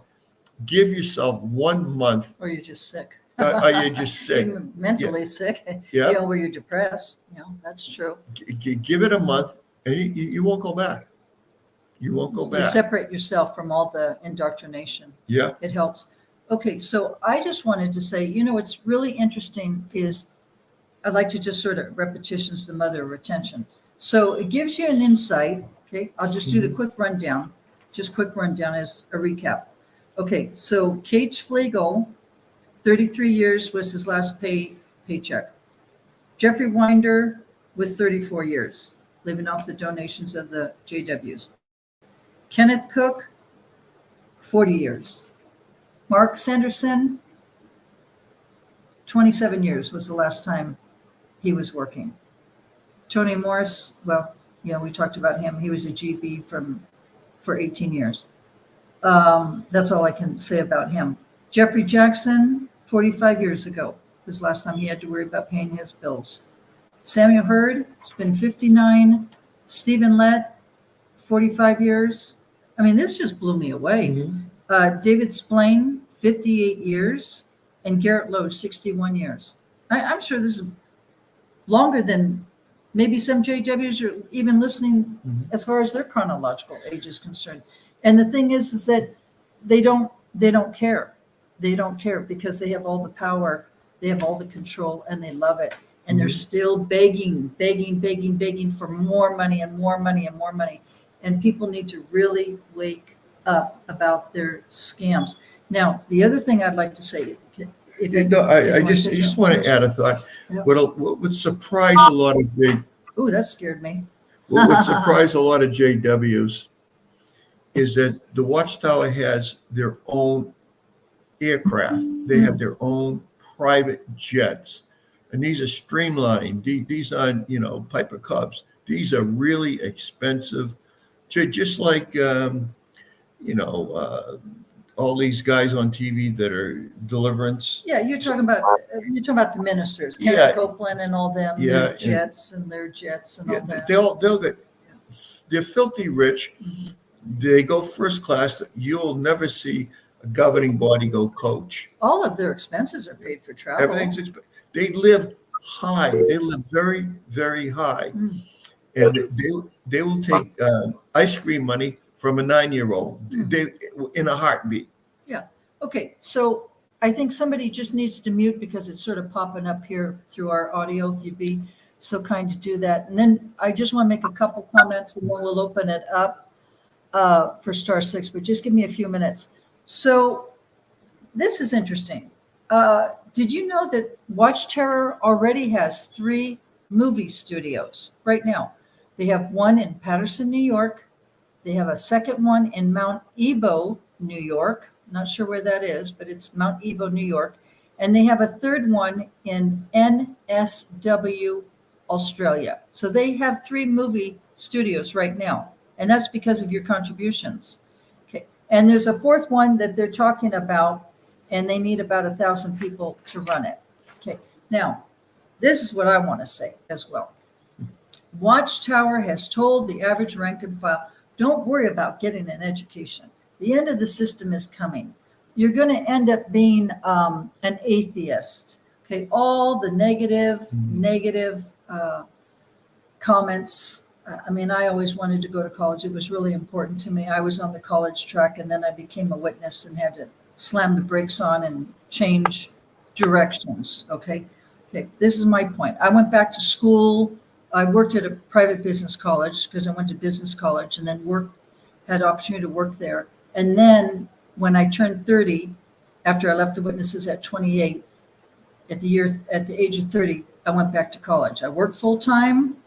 Give yourself 1 month. Or you're just sick. Or you're just sick. Even mentally sick. Yeah. Where you're depressed. That's true. Give it a month and you won't go back. You won't go You back. separate yourself from all the indoctrination. Yeah. It helps. Okay, so I just wanted to say, what's really interesting is I'd like to just sort of repetition's the mother of retention. So it gives you an insight. Okay, I'll just do the quick rundown. Just quick rundown as a recap. Okay, so Cage Flegel, 33 years was his last paycheck. Jeffrey Winder was 34 years, living off the donations of the JWs. Kenneth Cook, 40 years. Mark Sanderson, 27 years was the last time he was working. Tony Morris, we talked about him. He was a GB for 18 years. That's all I can say about him. Jeffrey Jackson, 45 years ago was the last time he had to worry about paying his bills. Samuel Hurd, it's been 59. Stephen Lett, 45 years. I mean, this just blew me away. David Splain, 58 years. And Garrett Lowe, 61 years. I'm sure this is longer than maybe some JWs are even listening as far as their chronological age is concerned. And the thing is that they don't care. They don't care because they have all the power, they have all the control, and they love it. And they're still begging for more money and more money and more money. And people need to really wake up about their scams. Now, the other thing I'd like to say, I just want to add a thought. Yeah. What would surprise a lot of Ooh, that scared me. what would surprise a lot of JWs is that the Watchtower has their own aircraft. They have their own private jets, and these are streamlined. These aren't, Piper Cubs. These are really expensive, just like all these guys on TV that are Deliverance. Yeah, you're talking about the ministers, Kenneth Yeah. Copeland and all them, Yeah, their and- jets and their jets and all that. They'll get. They're filthy rich. Mhm. They go first class. You'll never see a governing body go coach. All of their expenses are paid for travel. They live high. They live very, very high, Mm. and they will take ice cream money from a 9-year-old. They in a heartbeat. Okay, so I think somebody just needs to mute because it's sort of popping up here through our audio, if you'd be so kind to do that. And then I just want to make a couple comments and then we'll open it up for Star 6, but just give me a few minutes. So this is interesting. Did you know that Watchtower already has 3 movie studios right now? They have one in Paterson, New York. They have a second one in Mount Ebo, New York. Not sure where that is, but it's Mount Ebo, New York. And they have a third one in NSW, Australia. So they have 3 movie studios right now. And that's because of your contributions. Okay. And there's a 4th one that they're talking about, and they need about 1,000 people to run it. Okay. Now, this is what I want to say as well. Watchtower has told the average rank and file, don't worry about getting an education. The end of the system is coming. You're going to end up being an atheist. Okay, all the negative comments. I mean, I always wanted to go to college. It was really important to me. I was on the college track, and then I became a witness and had to slam the brakes on and change directions. Okay, this is my point. I went back to school. I worked at a private business college because I went to business college, and then had opportunity to work there. And then when I turned 30, after I left the witnesses at 28, at the age of 30, I went back to college. I worked full time,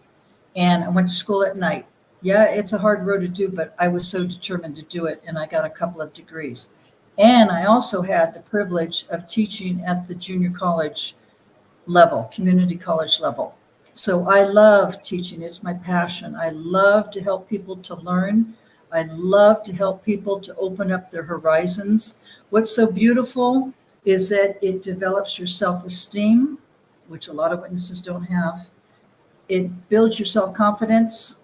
and I went to school at night. Yeah, it's a hard road to do, but I was so determined to do it, and I got a couple of degrees. And I also had the privilege of teaching at the junior college level, community college level. So I love teaching. It's my passion. I love to help people to learn. I love to help people to open up their horizons. What's so beautiful is that it develops your self-esteem, which a lot of witnesses don't have. It builds your self-confidence,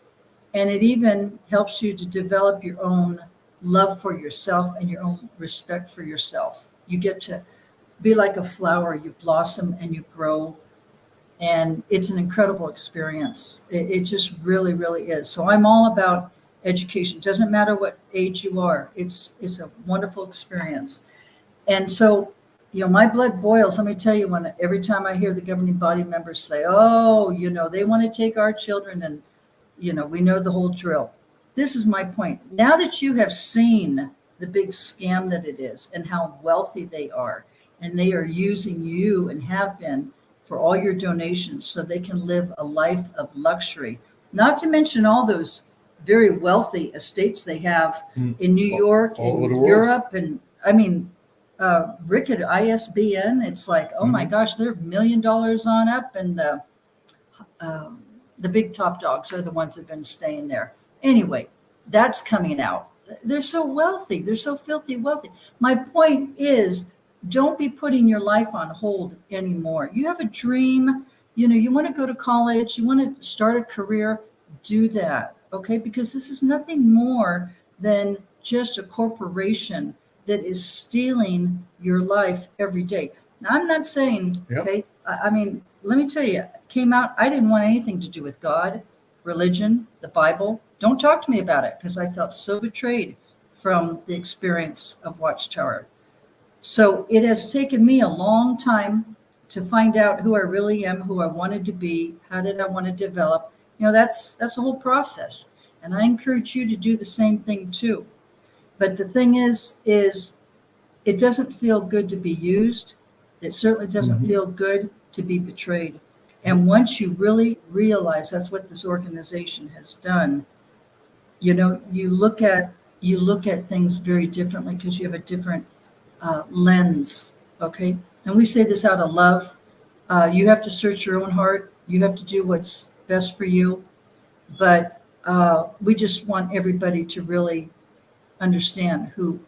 and it even helps you to develop your own love for yourself and your own respect for yourself. You get to be like a flower. You blossom and you grow, and it's an incredible experience. It just really, really is. So I'm all about education. It doesn't matter what age you are. It's a wonderful experience. And so, my blood boils. Let me tell you, every time I hear the governing body members say, oh, they want to take our children, and, we know the whole drill. This is my point. Now that you have seen the big scam that it is and how wealthy they are, and they are using you and have been for all your donations so they can live a life of luxury, not to mention all those very wealthy estates they have in New York and Europe. And I mean, Rick at ISBN, it's like, oh my gosh, they're $1 million on up. And the big top dogs are the ones that have been staying there. Anyway, that's coming out. They're so wealthy. They're so filthy wealthy. My point is, don't be putting your life on hold anymore. You have a dream. You want to go to college. You want to start a career. Do that. Okay, because this is nothing more than just a corporation that is stealing your life every day. Now, I'm not saying, okay, I mean, let me tell you, came out, I didn't want anything to do with God, religion, the Bible. Don't talk to me about it, because I felt so betrayed from the experience of Watchtower. So it has taken me a long time to find out who I really am, who I wanted to be, how did I want to develop. That's a whole process. And I encourage you to do the same thing too. But the thing is it doesn't feel good to be used. It certainly doesn't feel good to be betrayed. And once you really realize that's what this organization has done, you look at things very differently, because you have a different lens. Okay. And we say this out of love. You have to search your own heart. You have to do what's best for you. But we just want everybody to really understand who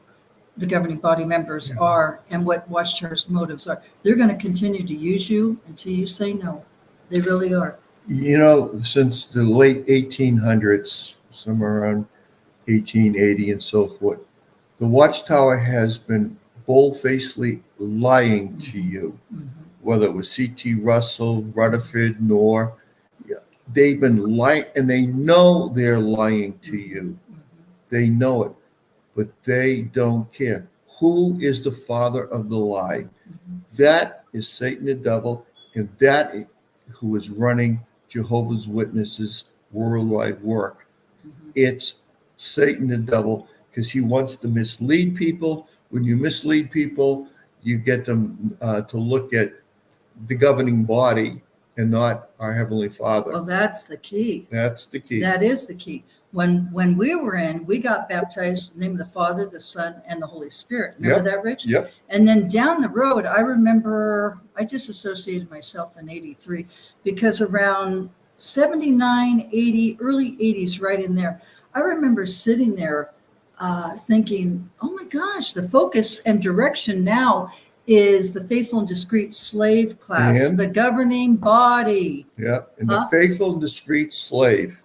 the governing body members are and what Watchtower's motives are. They're going to continue to use you until you say no. They really are. Since the late 1800s, somewhere around 1880 and so forth, the Watchtower has been bold-facedly lying to you, whether it was C.T. Russell, Rutherford, Knorr. They've been lying, and they know they're lying to you. They know it, but they don't care. Who is the father of the lie? That is Satan the devil, and that is who is running Jehovah's Witnesses worldwide work. It's Satan the devil, because he wants to mislead people. When you mislead people, you get them to look at the governing body and not our Heavenly Father. Well, that's the key. That's the key. That is the key. When we got baptized in the name of the Father, the Son, and the Holy Spirit. Remember that, Rich? Yep. And then down the road, I remember I disassociated myself in 83 because around 79, 80, early 80s, right in there, I remember sitting there thinking, oh my gosh, the focus and direction now is the faithful and discreet slave class, And? the governing body. Yeah. And the faithful and discreet slave,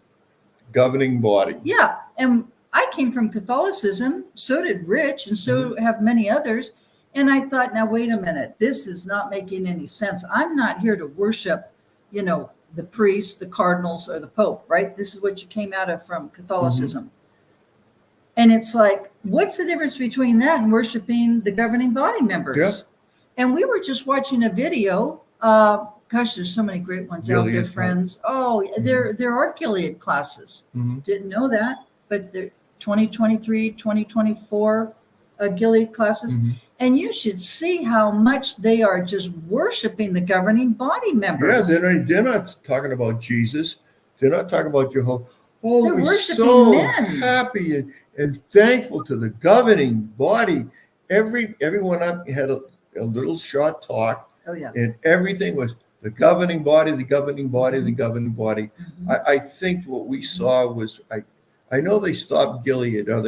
governing body. Yeah. And I came from Catholicism. So did Rich, and so have many others. And I thought, now, wait a minute. This is not making any sense. I'm not here to worship, the priests, the cardinals, or the Pope, right? This is what you came out of from Catholicism. And it's like, what's the difference between that and worshiping the governing body members? Yeah. And we were just watching a video. Gosh, there's so many great ones out there, Gilead friends. Oh, there are Gilead classes. Didn't know that, but they're 2023, 2024 Gilead classes. And you should see how much they are just worshiping the governing body members. Yeah, they're not talking about Jesus. They're not talking about Jehovah. Oh, They're we're worshiping so men. happy and thankful to the governing body. Everyone up had a little short talk, Oh, yeah. and everything was the governing body, the governing body, the governing body. I think what we saw was, I know they stopped Gilead, or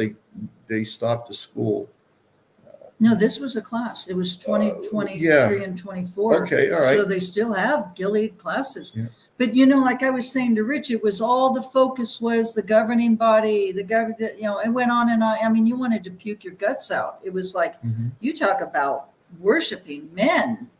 they stopped the school. No, this was a class. It was 2023 yeah. and 24. Okay, all right. So they still have Gilead classes. Yeah. But, like I was saying to Rich, it was all the focus was the governing body, it went on and on. I mean, you wanted to puke your guts out. It was like, you talk about worshiping men.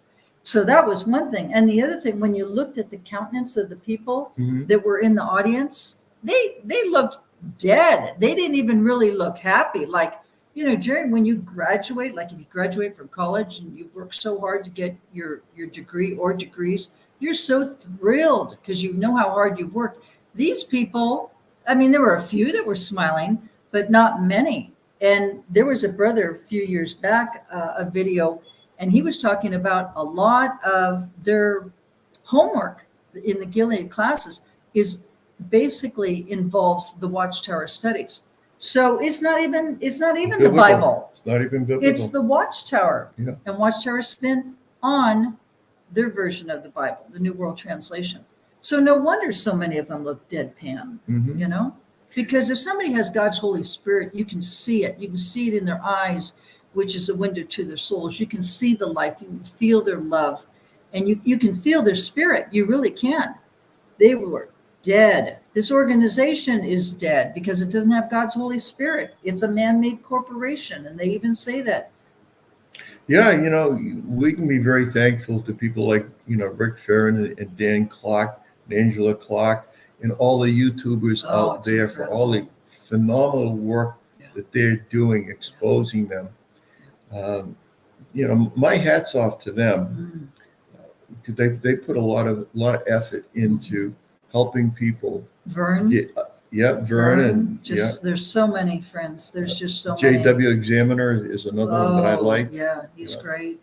So that was one thing. And the other thing, when you looked at the countenance of the people that were in the audience, they looked dead. They didn't even really look happy. Like, Jerry, when you graduate, like if you graduate from college and you've worked so hard to get your degree or degrees, you're so thrilled because you know how hard you've worked. These people, I mean, there were a few that were smiling, but not many. And there was a brother a few years back, a video, and he was talking about a lot of their homework in the Gilead classes is basically involves the Watchtower studies. So it's not even the Bible. It's not even biblical. It's the Watchtower. Yeah. And Watchtower spin on their version of the Bible, the New World Translation. So no wonder so many of them look deadpan, because if somebody has God's Holy Spirit, you can see it. You can see it in their eyes, which is a window to their souls. You can see the life. You can feel their love, and you can feel their spirit. You really can. They were dead. This organization is dead because it doesn't have God's Holy Spirit. It's a man-made corporation, and they even say that. Yeah, we can be very thankful to people like, Rick Farron and Dan Clark and Angela Clark and all the YouTubers out there for all the phenomenal work that they're doing, exposing them. My hat's off to them. They put a lot of effort into helping people. Vern. Vern and there's so many friends. There's just so many. JW Examiner is another one that I like. Yeah, he's great.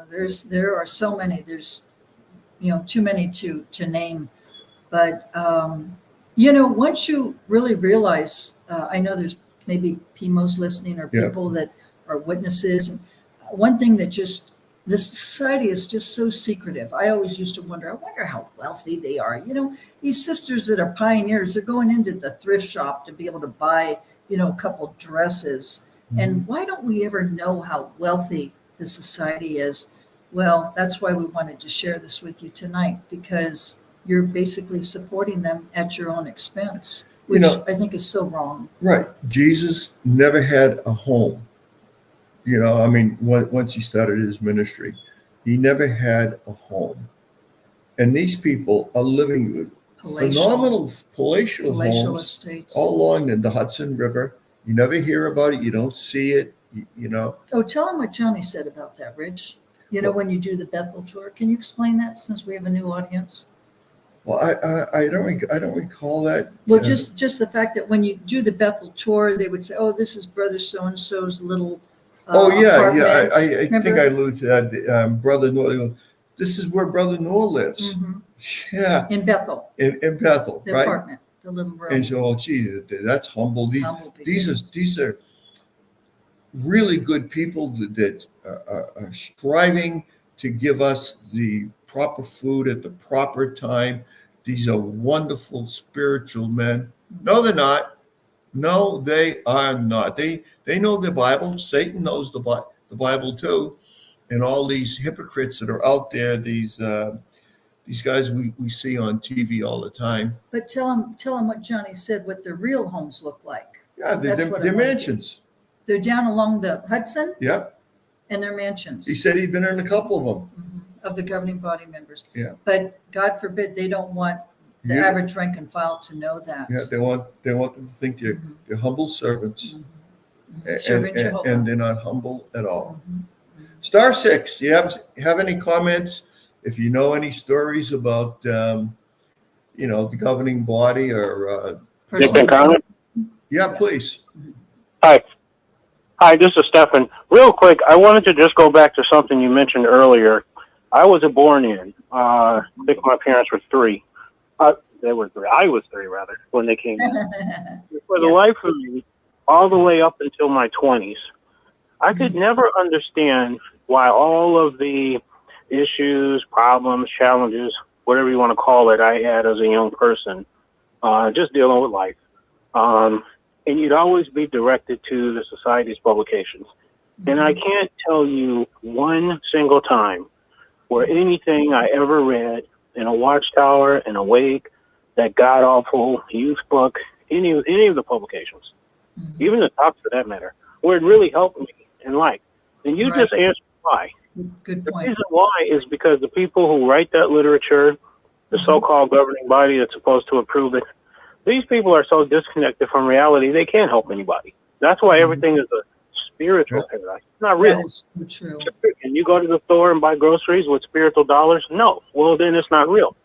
There are so many. There's too many to name, but once you really realize, I know there's maybe PMOs listening or people that are witnesses. And one thing that this society is just so secretive. I always used to wonder how wealthy they are. These sisters that are pioneers, they're going into the thrift shop to be able to buy, a couple dresses. And why don't we ever know how wealthy the society is? Well, that's why we wanted to share this with you tonight, because you're basically supporting them at your own expense, which I think is so wrong. Right. Jesus never had a home. Once he started his ministry, he never had a home. And these people are living phenomenal palatial homes estates all along the Hudson River. You never hear about it. You don't see it, Oh, tell them what Johnny said about that, Rich. When you do the Bethel tour, can you explain that since we have a new audience? Well, I don't recall that. Well, just the fact that when you do the Bethel tour, they would say, "Oh, this is Brother So-and-so's little." I apartment." think I alluded to that. Brother Norley, this is where Brother Noah lives. Mhm. Yeah, In Bethel, in Bethel, the right? apartment, the little room. And so, oh, gee, that's humble. Humble These are really good people that are striving to give us the proper food at the proper time. These are wonderful spiritual men. No, they're not. No, they are not. They know the Bible. Satan knows the Bible too. And all these hypocrites that are out there, these guys we see on TV all the time. But tell them what Johnny said, what their real homes look like. Yeah, That's what I they're wanna mansions. They're down along the Hudson, Yep. and they're mansions. He said he'd been in a couple of them. Of the governing body members. Yeah. But God forbid they don't want the Yeah. average rank and file to know that. Yeah, they want them to think they're humble servants, Serving Jehovah. and they're not humble at all. Mhm. Star 6, you have any comments? If you know any stories about the governing body or You can comment? yeah, please. Hi, this is Stefan. Real quick, I wanted to just go back to something you mentioned earlier. I was born in. I think my parents were three. They were three. I was three, rather, when they came in. For the life of me, all the way up until my 20s, I could never understand why all of the issues, problems, challenges, whatever you want to call it, I had as a young person, just dealing with life. And you'd always be directed to the society's publications. And I can't tell you one single time where anything I ever read in a Watchtower, in a Wake, that god-awful youth book, any of the publications, even the tops for that matter, where it really helped me in life. And you just answered why. Good The point. reason why is because the people who write that literature, the so-called governing body that's supposed to approve it, these people are so disconnected from reality, they can't help anybody. That's why everything is a spiritual paradise. It's not real. That is so true. Can you go to the store and buy groceries with spiritual dollars? No. Well, then it's not real.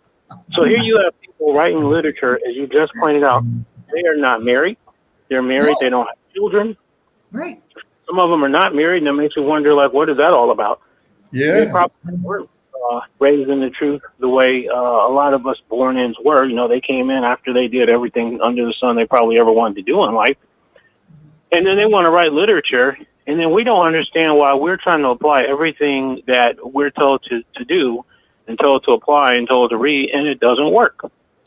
So here you have people writing literature, as you just pointed out. They are not married. They're married. No. They don't have children. Right. Some of them are not married, and that makes you wonder, like, what is that all about? They Yeah. probably weren't raised in the truth the way a lot of us born-ins were. You know, they came in after they did everything under the sun they probably ever wanted to do in life. And then they want to write literature, and then we don't understand why we're trying to apply everything that we're told to do and told to apply and told to read, and it doesn't work.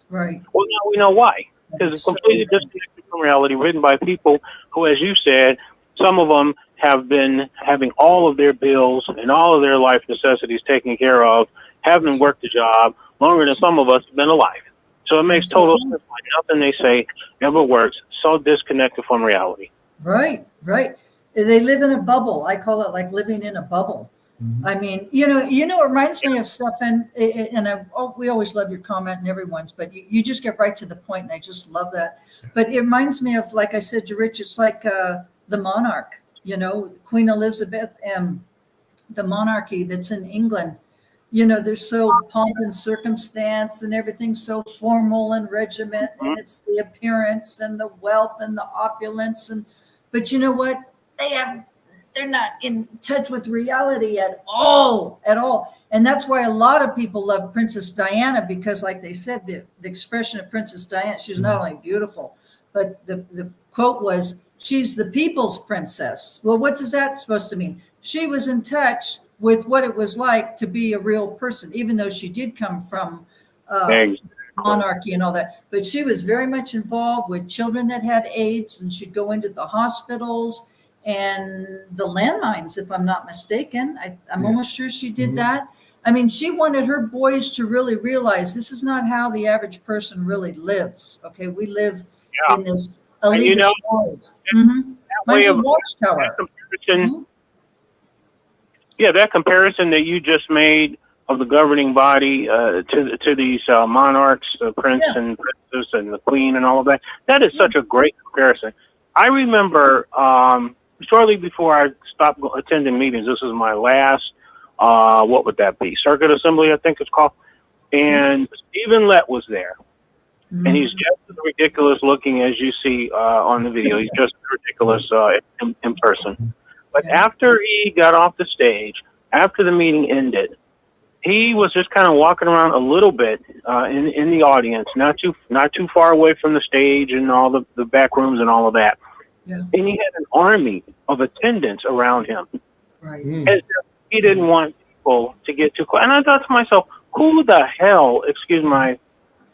Right. Well, now we know why. Because it's completely disconnected from reality, written by people who, as you said, some of them have been having all of their bills and all of their life necessities taken care of, haven't worked a job longer than some of us have been alive. So it makes total sense why nothing they say ever works. So disconnected from reality. Right. Right. They live in a bubble. I call it like living in a bubble. I mean, it reminds me of stuff, and we always love your comment and everyone's, but you just get right to the point, and I just love that. But it reminds me of, like I said to Rich, it's like the monarch, Queen Elizabeth and the monarchy that's in England. They're so pomp and circumstance, and everything's so formal and regiment, and it's the appearance and the wealth and the opulence, but you know what? They're not in touch with reality at all. And that's why a lot of people love Princess Diana, because like they said, the expression of Princess Diana, she's not only beautiful, but the quote was, she's the people's princess. Well, what does that supposed to mean? She was in touch with what it was like to be a real person, even though she did come from monarchy and all that. But she was very much involved with children that had AIDS, and she'd go into the hospitals and the landmines, if I'm not mistaken. I'm almost sure she did that. I mean, she wanted her boys to really realize this is not how the average person really lives. Okay, we live in this elitist world. Mine's a Watchtower. That comparison that you just made of the governing body to these monarchs, the prince and princess and the queen and all of that, that is such a great comparison. I remember shortly before I stopped attending meetings, this is my last, what would that be? Circuit Assembly, I think it's called. And Stephen Lett was there. And he's just as ridiculous looking as you see on the video. He's just ridiculous in person. But after he got off the stage, after the meeting ended, he was just kind of walking around a little bit in the audience, not too far away from the stage and all the back rooms and all of that. Yeah. And he had an army of attendants around him, Right. as if he didn't want people to get too close. And I thought to myself, who the hell, excuse my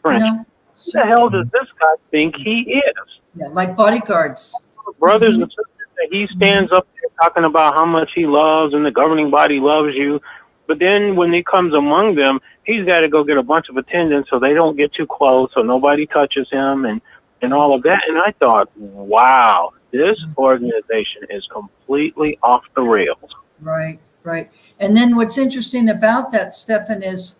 French, No. who the hell does this guy think he is? Yeah, like bodyguards. Brothers and sisters that he stands up there talking about how much he loves and the governing body loves you. But then when he comes among them, he's got to go get a bunch of attendants so they don't get too close, so nobody touches him and all of that. And I thought, wow, this organization is completely off the rails. Right, right. And then what's interesting about that, Stefan, is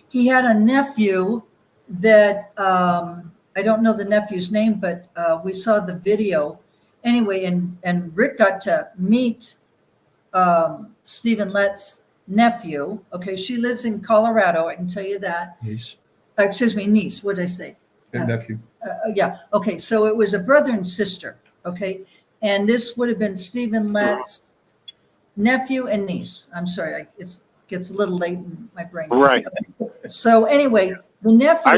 he had a nephew that I don't know the nephew's name, but we saw the video anyway. And Rick got to meet Stephen Lett's nephew. Okay, she lives in Colorado. I can tell you that. Niece Excuse me, niece. What did I say? and nephew. Yeah. Okay. So it was a brother and sister. Okay. And this would have been Stephen Lett's nephew and niece. I'm sorry. It gets a little late in my brain. Right. So anyway, the nephew I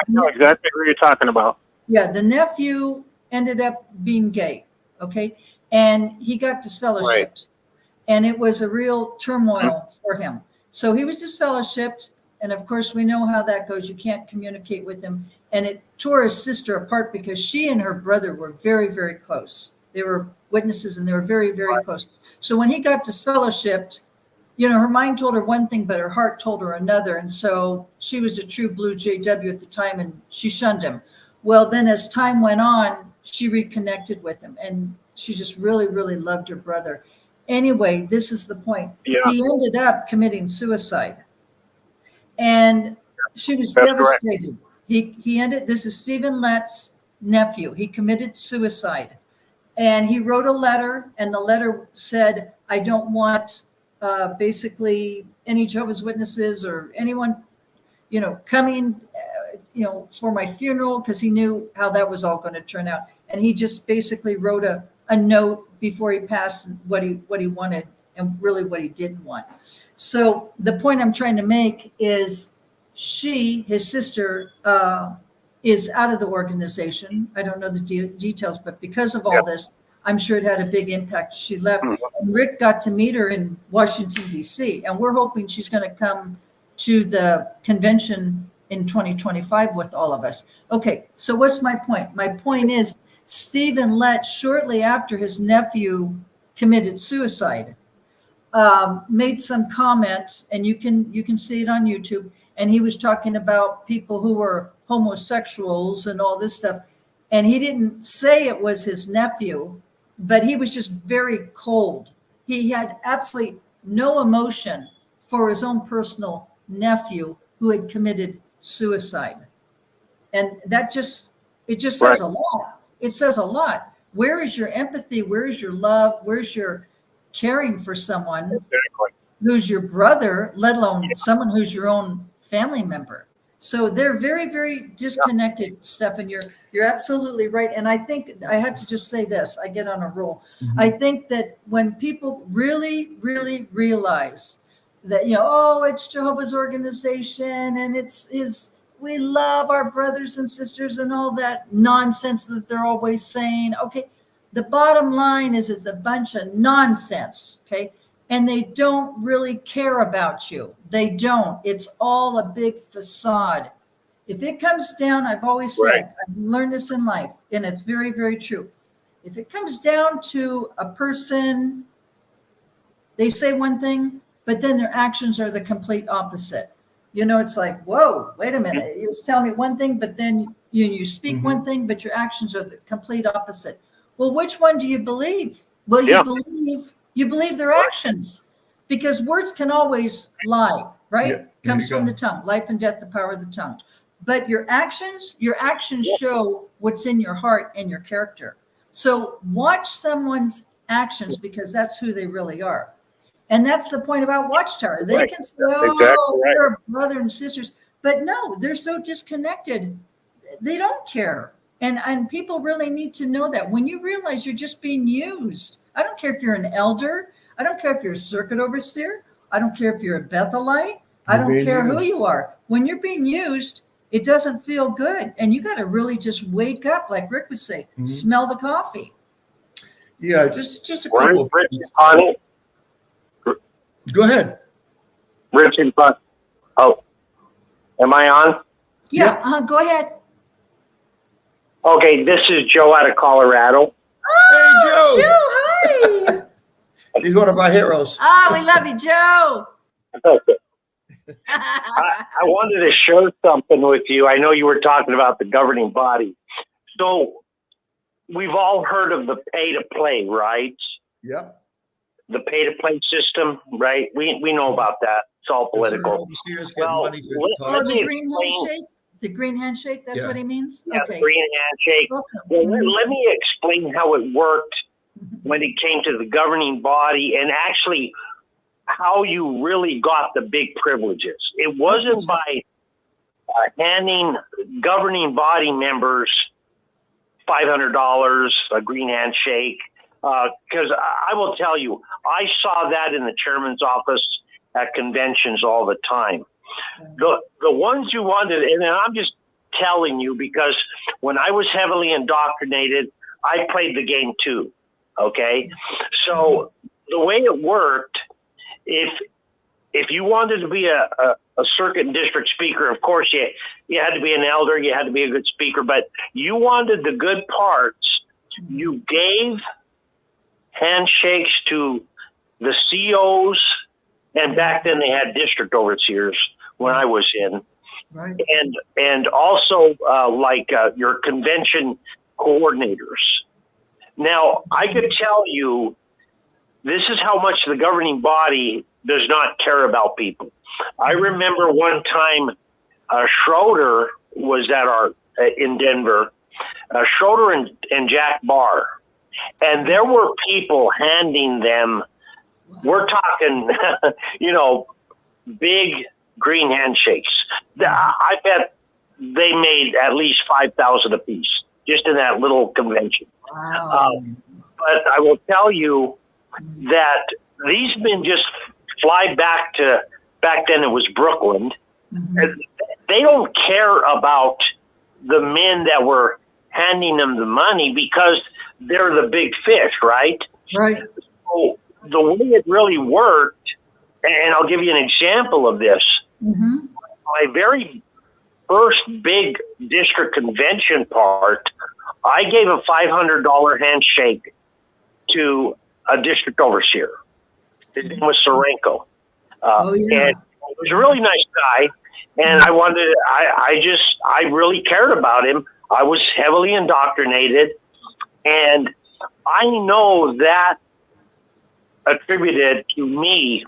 know exactly who you're talking about. Yeah. The nephew ended up being gay. Okay. And he got disfellowshipped. Right. And it was a real turmoil for him. So he was disfellowshipped. And of course, we know how that goes. You can't communicate with him. And it tore his sister apart because she and her brother were very, very close. They were witnesses and they were very, very close. So when he got disfellowshipped, you know, her mind told her one thing, but her heart told her another. And so she was a true blue JW at the time and she shunned him. Well, then as time went on, she reconnected with him and she just really, really loved her brother. Anyway, this is the point. Yeah. He ended up committing suicide. And she was That's devastated. He ended, this is Stephen Lett's nephew. He committed suicide. And he wrote a letter, and the letter said, I don't want basically any Jehovah's Witnesses or anyone, you know, coming, for my funeral, because he knew how that was all going to turn out. And he just basically wrote a note before he passed what he wanted and really what he didn't want. So the point I'm trying to make is his sister, is out of the organization. I don't know the details, but because of all this, I'm sure it had a big impact. She left. And Rick got to meet her in Washington, D.C., and we're hoping she's going to come to the convention in 2025 with all of us. Okay, so what's my point? My point is Stephen Lett, shortly after his nephew committed suicide, made some comments, and you can see it on YouTube. And he was talking about people who were homosexuals and all this stuff. And he didn't say it was his nephew, but he was just very cold. He had absolutely no emotion for his own personal nephew who had committed suicide. And that just says a lot. It says a lot. Where is your empathy? Where is your love? Where's your caring for someone who's your brother, let alone someone who's your own family member? So they're very, very disconnected, Stefan. You're absolutely right. And I think I have to just say this. I get on a roll. Mm-hmm. I think that when people really, really realize that, it's Jehovah's organization and we love our brothers and sisters and all that nonsense that they're always saying. Okay, the bottom line is it's a bunch of nonsense. Okay. And they don't really care about you. They don't. It's all a big facade. If it comes down, I've always said, I've learned this in life, and it's very, very true. If it comes down to a person, they say one thing, but then their actions are the complete opposite. It's like, whoa, wait a minute. You was telling me one thing, but then you speak one thing, but your actions are the complete opposite. Well, which one do you believe? Well, you believe their actions, because words can always lie, right? Yeah, Comes from the tongue, life and death, the power of the tongue. But your actions show what's in your heart and your character. So watch someone's actions, because that's who they really are. And that's the point about Watchtower. They can say, they're brother and sisters, but no, they're so disconnected. They don't care. And people really need to know that. When you realize you're just being used, I don't care if you're an elder, I don't care if you're a circuit overseer, I don't care if you're a Bethelite. I You're don't being care who used. you are. When you're being used, it doesn't feel good. And you got to really just wake up, like Rick would say, Mhm. smell the coffee. Yeah, just a Rich, couple. Rich and Connie, Go ahead. Rich and Connie. Oh, am I on? Yeah, Yep. go ahead. Okay, this is Joe out of Colorado. Oh, Hey, Joe. Joe, hi. He's one of our heroes. We love you, Joe. I wanted to share something with you. I know you were talking about the governing body. So we've all heard of the pay to play, right? Yep. The pay to play system, right? We know about that. It's all political. Overseers get Well, money for let- talking. Oh, the me green explain- handshake? The green handshake, that's Yeah. what he means? Yeah, Okay. green handshake. Okay. Well, Mhm. let me explain how it worked when it came to the governing body and actually how you really got the big privileges. It wasn't by handing governing body members $500, a green handshake, because I will tell you, I saw that in the chairman's office at conventions all the time. The ones who wanted, and I'm just telling you because when I was heavily indoctrinated, I played the game too. Okay, so the way it worked, if you wanted to be a circuit and district speaker, of course you had to be an elder, you had to be a good speaker, but you wanted the good parts. You gave handshakes to the COs, and back then they had district overseers when I was in, Right. and also your convention coordinators. Now, I could tell you, this is how much the governing body does not care about people. I remember one time Schroeder was in Denver, Schroeder and Jack Barr, and there were people handing them, we're talking, big green handshakes. I bet they made at least 5,000 apiece just in that little convention. Wow. But I will tell you that these men just fly back then it was Brooklyn. Mhm. And they don't care about the men that were handing them the money because they're the big fish, right? Right. So the way it really worked, and I'll give you an example of this. Mhm. My very first big district convention part, I gave a $500 handshake to a district overseer. His name was Sorenko. Oh, yeah. And he was a really nice guy. And I really cared about him. I was heavily indoctrinated. And I know that attributed to me.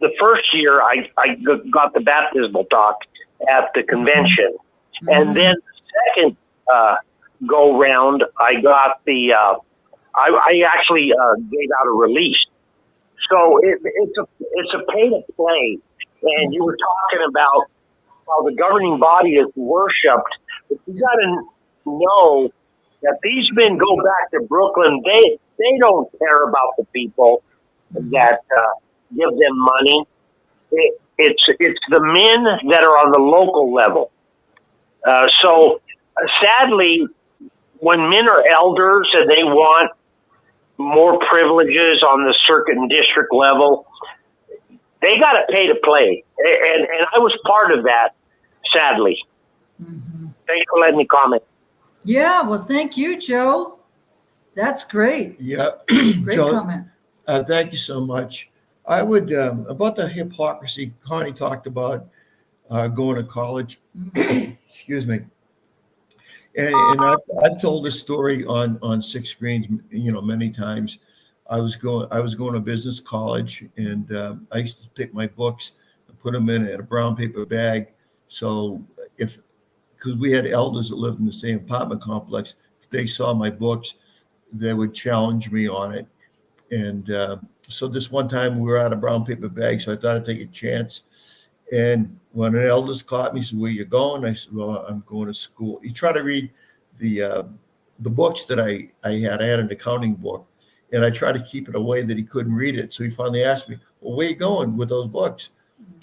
The first year I got the baptismal talk at the convention. And then the second go round, I got I actually gave out a release. So it's a pay to play. And you were talking about how the governing body is worshipped. But you got to know that these men go back to Brooklyn. They don't care about the people that give them money. It's the men that are on the local level. So sadly, when men are elders and they want more privileges on the circuit and district level, they got to pay to play. And I was part of that, sadly. Mhm. Thanks for letting me comment. Yeah. Well, thank you, Joe. That's great. Yeah. Great Joe, comment. thank you so much. I would, about the hypocrisy, Connie talked about going to college. Excuse me. And I've told this story on six screens, many times. I was going to business college, and I used to take my books and put them in a brown paper bag. So because we had elders that lived in the same apartment complex, if they saw my books, they would challenge me on it. And so this one time we were out of brown paper bag, so I thought I'd take a chance. And when an elders caught me, he said, "Where you going?" I said, "Well, I'm going to school." He tried to read the books that I had. I had an accounting book, And I tried to keep it away that he couldn't read it. So he finally asked me, well, where are you going with those books?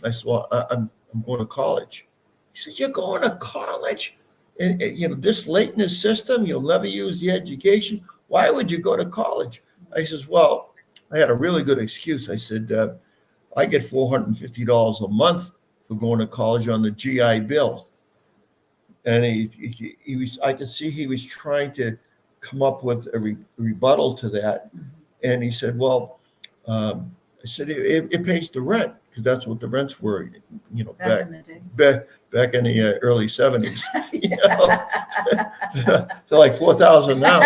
I said, well, I'm going to college. He said, you're going to college? And this late in the system, you'll never use the education. Why would you go to college? I says, well, I had a really good excuse. I said, I get $450 a month for going to college on the GI Bill. And he was, I could see he was trying to come up with a rebuttal to that. And he said, well, I said, it pays the rent, because that's what the rents were, Back in the day. back in the early 70s. They're like 4,000 now.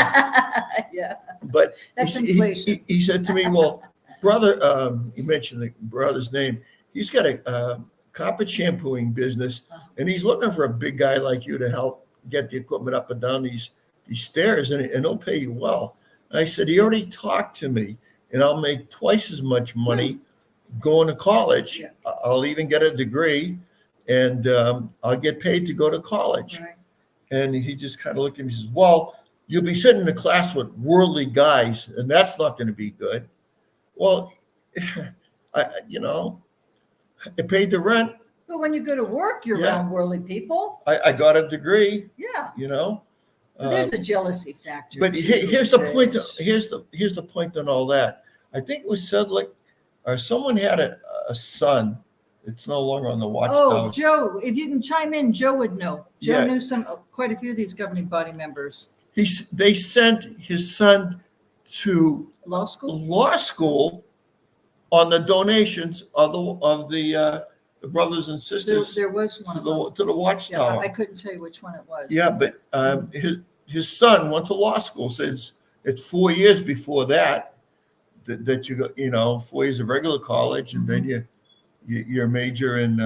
Yeah, But that's he, inflation. he said to me, well, brother, you mentioned the brother's name. He's got a carpet shampooing business, and he's looking for a big guy like you to help get the equipment up and down these stairs, and he'll pay you well. And I said, he already talked to me, and I'll make twice as much money going to college. Yeah. I'll even get a degree, and I'll get paid to go to college. Right. And he just kind of looked at me and says, well, you'll be sitting in a class with worldly guys, and that's not going to be good. Well, it paid the rent. But when you go to work, you're around worldly people. I got a degree. Yeah. But There's a jealousy factor. But too, here's the point. Rich. Here's the point on all that. I think it was said someone had a son. It's no longer on the Watchtower. Oh, Joe, if you can chime in, Joe would know. Joe Yeah. knew quite a few of these governing body members. They sent his son to Law school? law school on the donations of the brothers and sisters There was one to of them. the Yeah, Watchtower. I couldn't tell you which one it was. Yeah, but his son went to law school. So it's 4 years before that you go, 4 years of regular college, and then your major in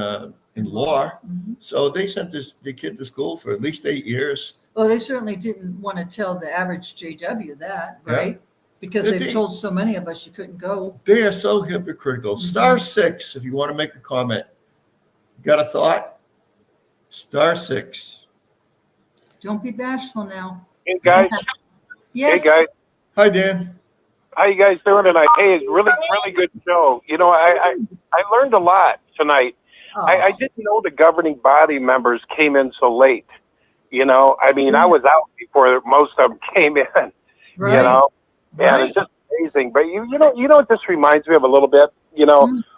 law. Mhm. So they sent the kid to school for at least 8 years. Well, they certainly didn't want to tell the average JW that, Yeah. right? Because They they've did. told so many of us you couldn't go. They are so hypocritical. *6 if you want to make a comment. Got a thought? *6. Don't be bashful now. Hey guys, Yes. hey guys, Hi, Dan. how you guys doing tonight? Hey, it's really good show. I learned a lot tonight. Oh, I didn't know the governing body members came in so late. I was out before most of them came in. right. And it's just amazing. But you know what this reminds me of a little bit.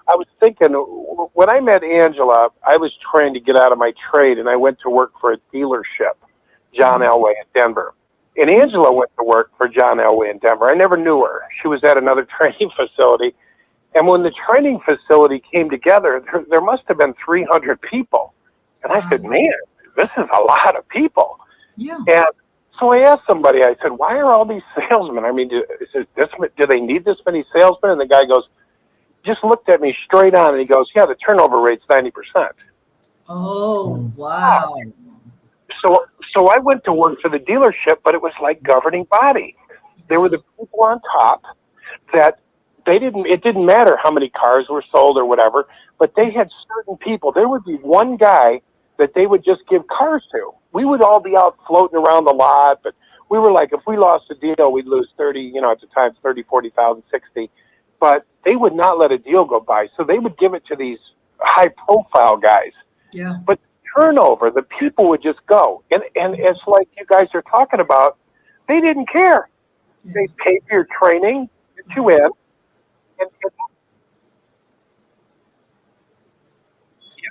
I was thinking when I met Angela, I was trying to get out of my trade, and I went to work for a dealership, John Elway in Denver. And Angela went to work for John Elway in Denver. I never knew her. She was at another training facility. And when the training facility came together, there must have been 300 people. And I said, man, this is a lot of people. Yeah. And so I asked somebody, I said, why are all these salesmen? Do they need this many salesmen? And the guy goes, just looked at me straight on, and he goes, yeah, the turnover rate's 90%. Oh, wow. So I went to work for the dealership, but it was like governing body. There were the people on top that it didn't matter how many cars were sold or whatever, but they had certain people. There would be one guy that they would just give cars to. We would all be out floating around the lot, but we were like, if we lost a deal, we'd lose 30, at the time, 30, 40,000, 60. But they would not let a deal go by. So they would give it to these high profile guys. Yeah. But turnover, the people would just go. And it's like you guys are talking about, they didn't care. Yeah. They paid for your training, you in.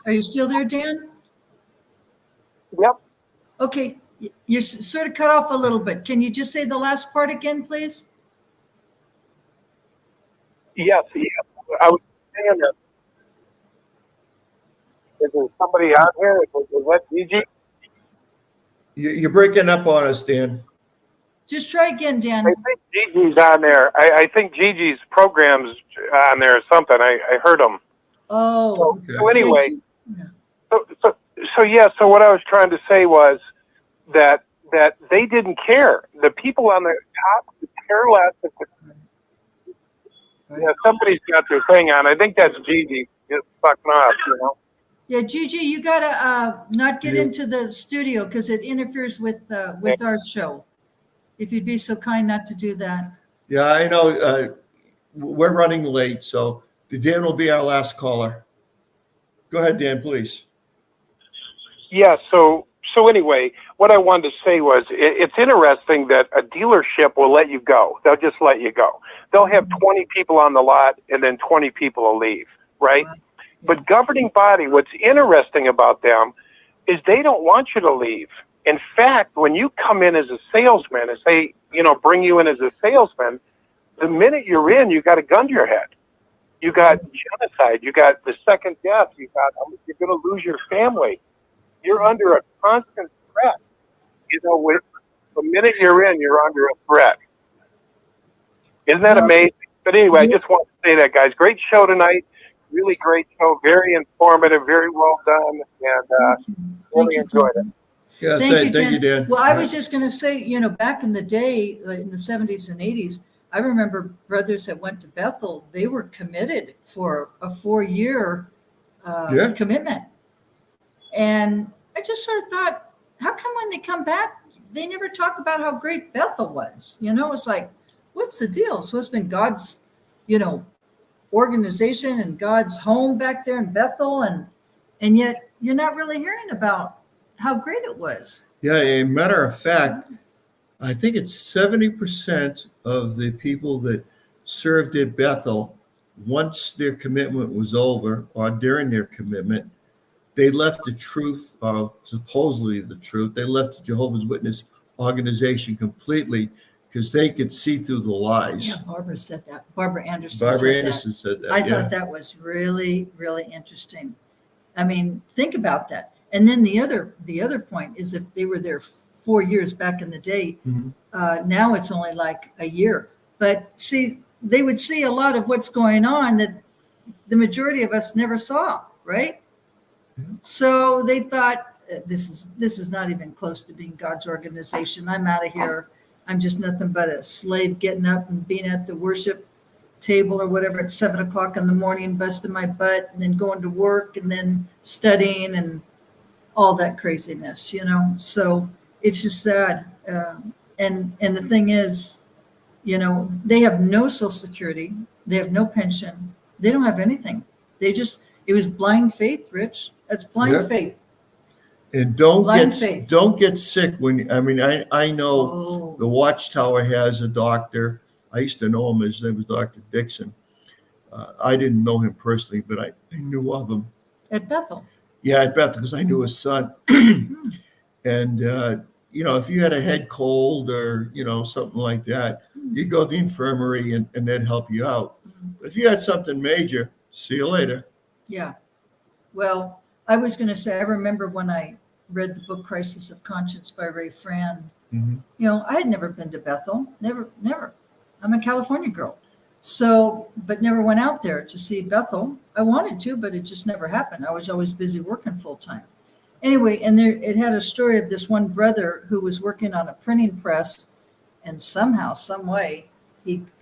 Are you still there, Dan? Yep. Okay. You're sort of cut off a little bit. Can you just say the last part again, please? Yes. I was saying that. Is there somebody on here? Is that Gigi? You're breaking up on us, Dan. Just try again, Dan. I think Gigi's on there. I think Gigi's program's on there or something. I heard him. Oh. So anyway, Yeah. So what I was trying to say was that they didn't care. The people on the top could care less. Yeah, somebody's got their thing on. I think that's Gigi. It's fucking off, Yeah, Gigi, you gotta not get into the studio because it interferes with our show. If you'd be so kind not to do that. Yeah, I know. We're running late, so Dan will be our last caller. Go ahead, Dan, please. Yeah, so anyway, what I wanted to say was it's interesting that a dealership will let you go. They'll just let you go. They'll have 20 people on the lot and then 20 people will leave, right? Wow. But governing body, what's interesting about them is they don't want you to leave. In fact, when you come in as a salesman and say, bring you in as a salesman, the minute you're in, you got a gun to your head. You got genocide. You got the second death. You're going to lose your family. You're under a constant threat. The minute you're in, you're under a threat. Isn't that amazing? But anyway, I just want to say that, guys. Great show tonight. Really great show. Very informative. Very well done. And really enjoyed it. Yeah, Thank you, Dan. Well, I was just going to say, back in the day, like in the 70s and 80s, I remember brothers that went to Bethel, they were committed for a 4-year commitment. And I just sort of thought, how come when they come back, they never talk about how great Bethel was? It's like, what's the deal? So it's been God's, organization and God's home back there in Bethel. And yet you're not really hearing about how great it was. Yeah, a matter of fact, I think it's 70% of the people that served at Bethel, once their commitment was over or during their commitment, they left the truth, supposedly the truth. They left the Jehovah's Witness organization completely because they could see through the lies. Yeah, Barbara said that. Barbara Anderson said that. I thought that was really, really interesting. I mean, think about that. And then the other point is if they were there 4 years back in the day, now it's only like a year. But see, they would see a lot of what's going on that the majority of us never saw, right? So they thought, this is not even close to being God's organization. I'm out of here. I'm just nothing but a slave getting up and being at the worship table or whatever at 7:00 in the morning, busting my butt, and then going to work and then studying and all that craziness, So it's just sad. And the thing is, they have no Social Security. They have no pension. They don't have anything. It was blind faith, Rich. That's blind faith. And don't get sick I know the Watchtower has a doctor. I used to know him. His name was Dr. Dixon. I didn't know him personally, but I knew of him. At Bethel. Yeah, at Bethel, because I knew his son. And, if you had a head cold or, something like that, you go to the infirmary and they'd help you out. But if you had something major, see you later. Yeah. Well, I was going to say, I remember when I read the book Crisis of Conscience by Ray Fran, I had never been to Bethel. Never. I'm a California girl. So, but never went out there to see Bethel. I wanted to, but it just never happened. I was always busy working full time. Anyway, and it had a story of this one brother who was working on a printing press, and somehow, some way,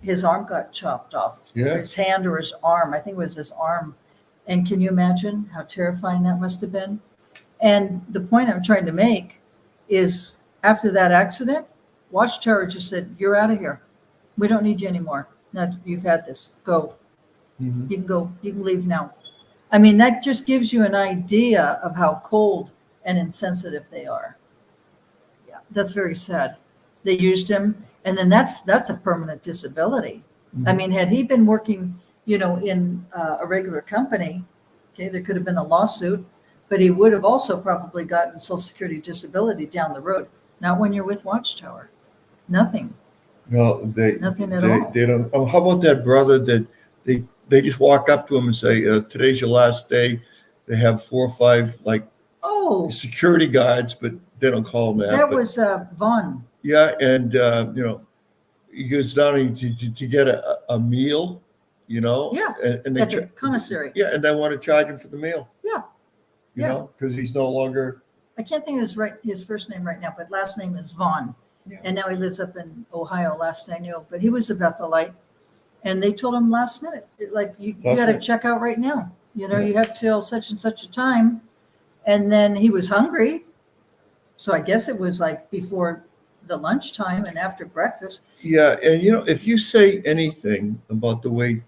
his arm got chopped off. Yeah. His hand or his arm. I think it was his arm. And can you imagine how terrifying that must have been? And the point I'm trying to make is after that accident, Watchtower just said, "You're out of here. We don't need you anymore. Now you've had this. Go. You can go. You can leave now." I mean, that just gives you an idea of how cold and insensitive they are. Yeah, that's very sad. They used him, and then that's a permanent disability. I mean, had he been working, in a regular company, okay, there could have been a lawsuit, but he would have also probably gotten Social Security disability down the road. Not when you're with Watchtower. Nothing. No, Nothing at all. They don't. Oh, how about that brother that they just walk up to him and say, "Today's your last day." They have 4 or 5 security guards, but they don't call him that. That was Vaughn. Yeah, and he goes down to get a meal, Yeah, and they at the commissary. Yeah, and they want to charge him for the meal. Yeah. You know, because he's no longer. I can't think of his first name right now, but last name is Vaughn. Yeah. And now he lives up in Ohio, last I knew. But he was a Bethelite. And they told him last minute, you got to check out right now. You have till such and such a time. And then he was hungry. So I guess it was like before the lunchtime and after breakfast. Yeah, and if you say anything about the way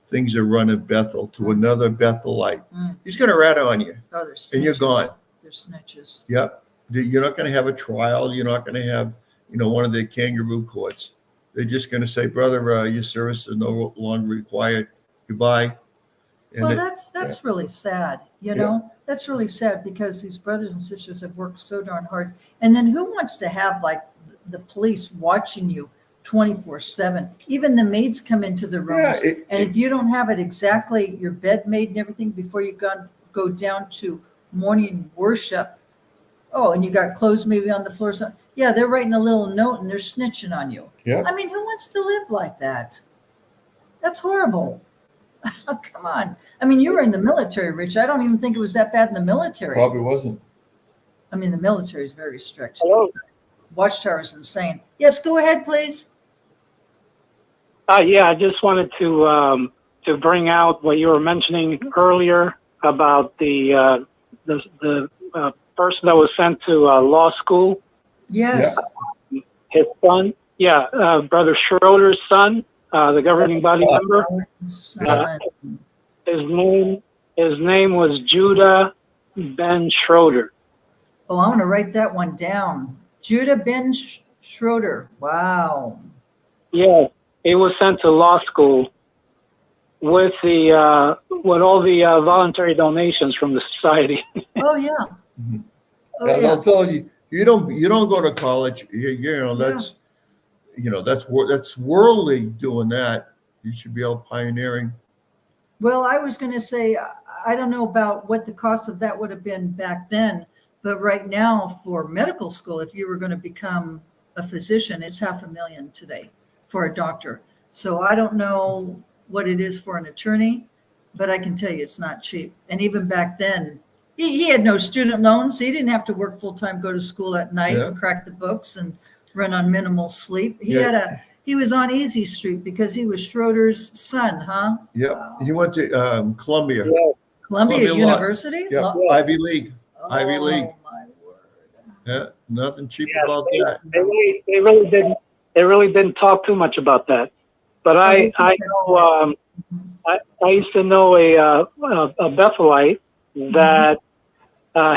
things are run in Bethel to another Bethelite, Mm. he's going to rat on you. Oh, they're snitches. And you're gone. They're snitches. Yep. You're not going to have a trial. You're not going to have, one of the kangaroo courts. They're just going to say, brother, your service is no longer required. Goodbye. And Well, that's really sad. That's really sad because these brothers and sisters have worked so darn hard. And then who wants to have like the police watching you 24/7? Even the maids come into the rooms, and if you don't have it exactly, your bed made and everything before you go down to morning worship. Oh, and you got clothes maybe on the floor. So yeah, they're writing a little note and they're snitching on you. Yeah. I mean, who wants to live like that? That's horrible. Oh, come on. I mean, you were in the military, Rich. I don't even think it was that bad in the military. Probably wasn't. I mean, the military is very strict. Hello. Watchtower is insane. Yes, go ahead, please. Yeah, I just wanted to bring out what you were mentioning earlier about the person that was sent to law school. Yes. His son, Brother Schroeder's son, the governing body member. Son. His name was Judah Ben Schroeder. Oh, I'm going to write that one down. Judah Ben Schroeder. Wow. Yeah, he was sent to law school with all the voluntary donations from the society. Oh yeah. Mm-hmm. Oh And yeah. I'll tell you, you don't go to college. That's worldly doing that. You should be out pioneering. Well, I was going to say, I don't know about what the cost of that would have been back then, but right now for medical school, if you were going to become a physician, it's $500,000 today for a doctor. So I don't know what it is for an attorney, but I can tell you it's not cheap. And even back then, he had no student loans. He didn't have to work full time, go to school at night and crack the books and run on minimal sleep. He was on Easy Street because he was Schroeder's son, huh? Yeah. Wow. He went to Columbia. Yeah. Columbia University? Yeah. Ivy League. Ivy League. Oh my word. Yeah. Nothing cheap Yes, about they, that. they really didn't talk too much about that. But I know I used to know a Bethelite that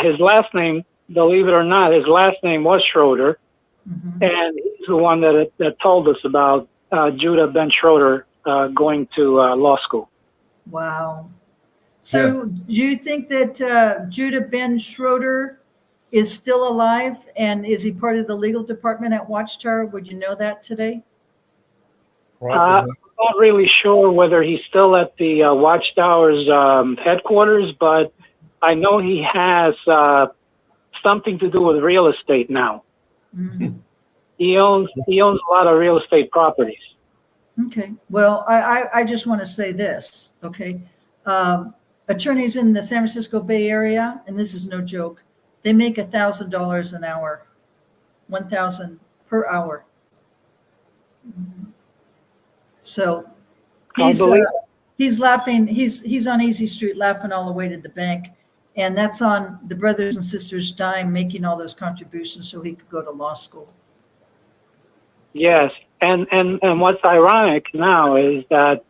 his last name, believe it or not, his last name was Schroeder, and he's the one that told us about Judah Ben Schroeder going to law school. Wow. So do you think that Judah Ben Schroeder is still alive, and is he part of the legal department at Watchtower? Would you know that today? I'm not really sure whether he's still at the Watchtower's headquarters, but I know he has something to do with real estate now. Mhm. He owns a lot of real estate properties. Okay. Well, I just want to say this. Okay. Attorneys in the San Francisco Bay Area, and this is no joke, they make $1,000 an hour, 1,000 per hour. So he's laughing. He's on Easy Street laughing all the way to the bank, and that's on the brothers and sisters' dime, making all those contributions so he could go to law school. Yes, and what's ironic now is that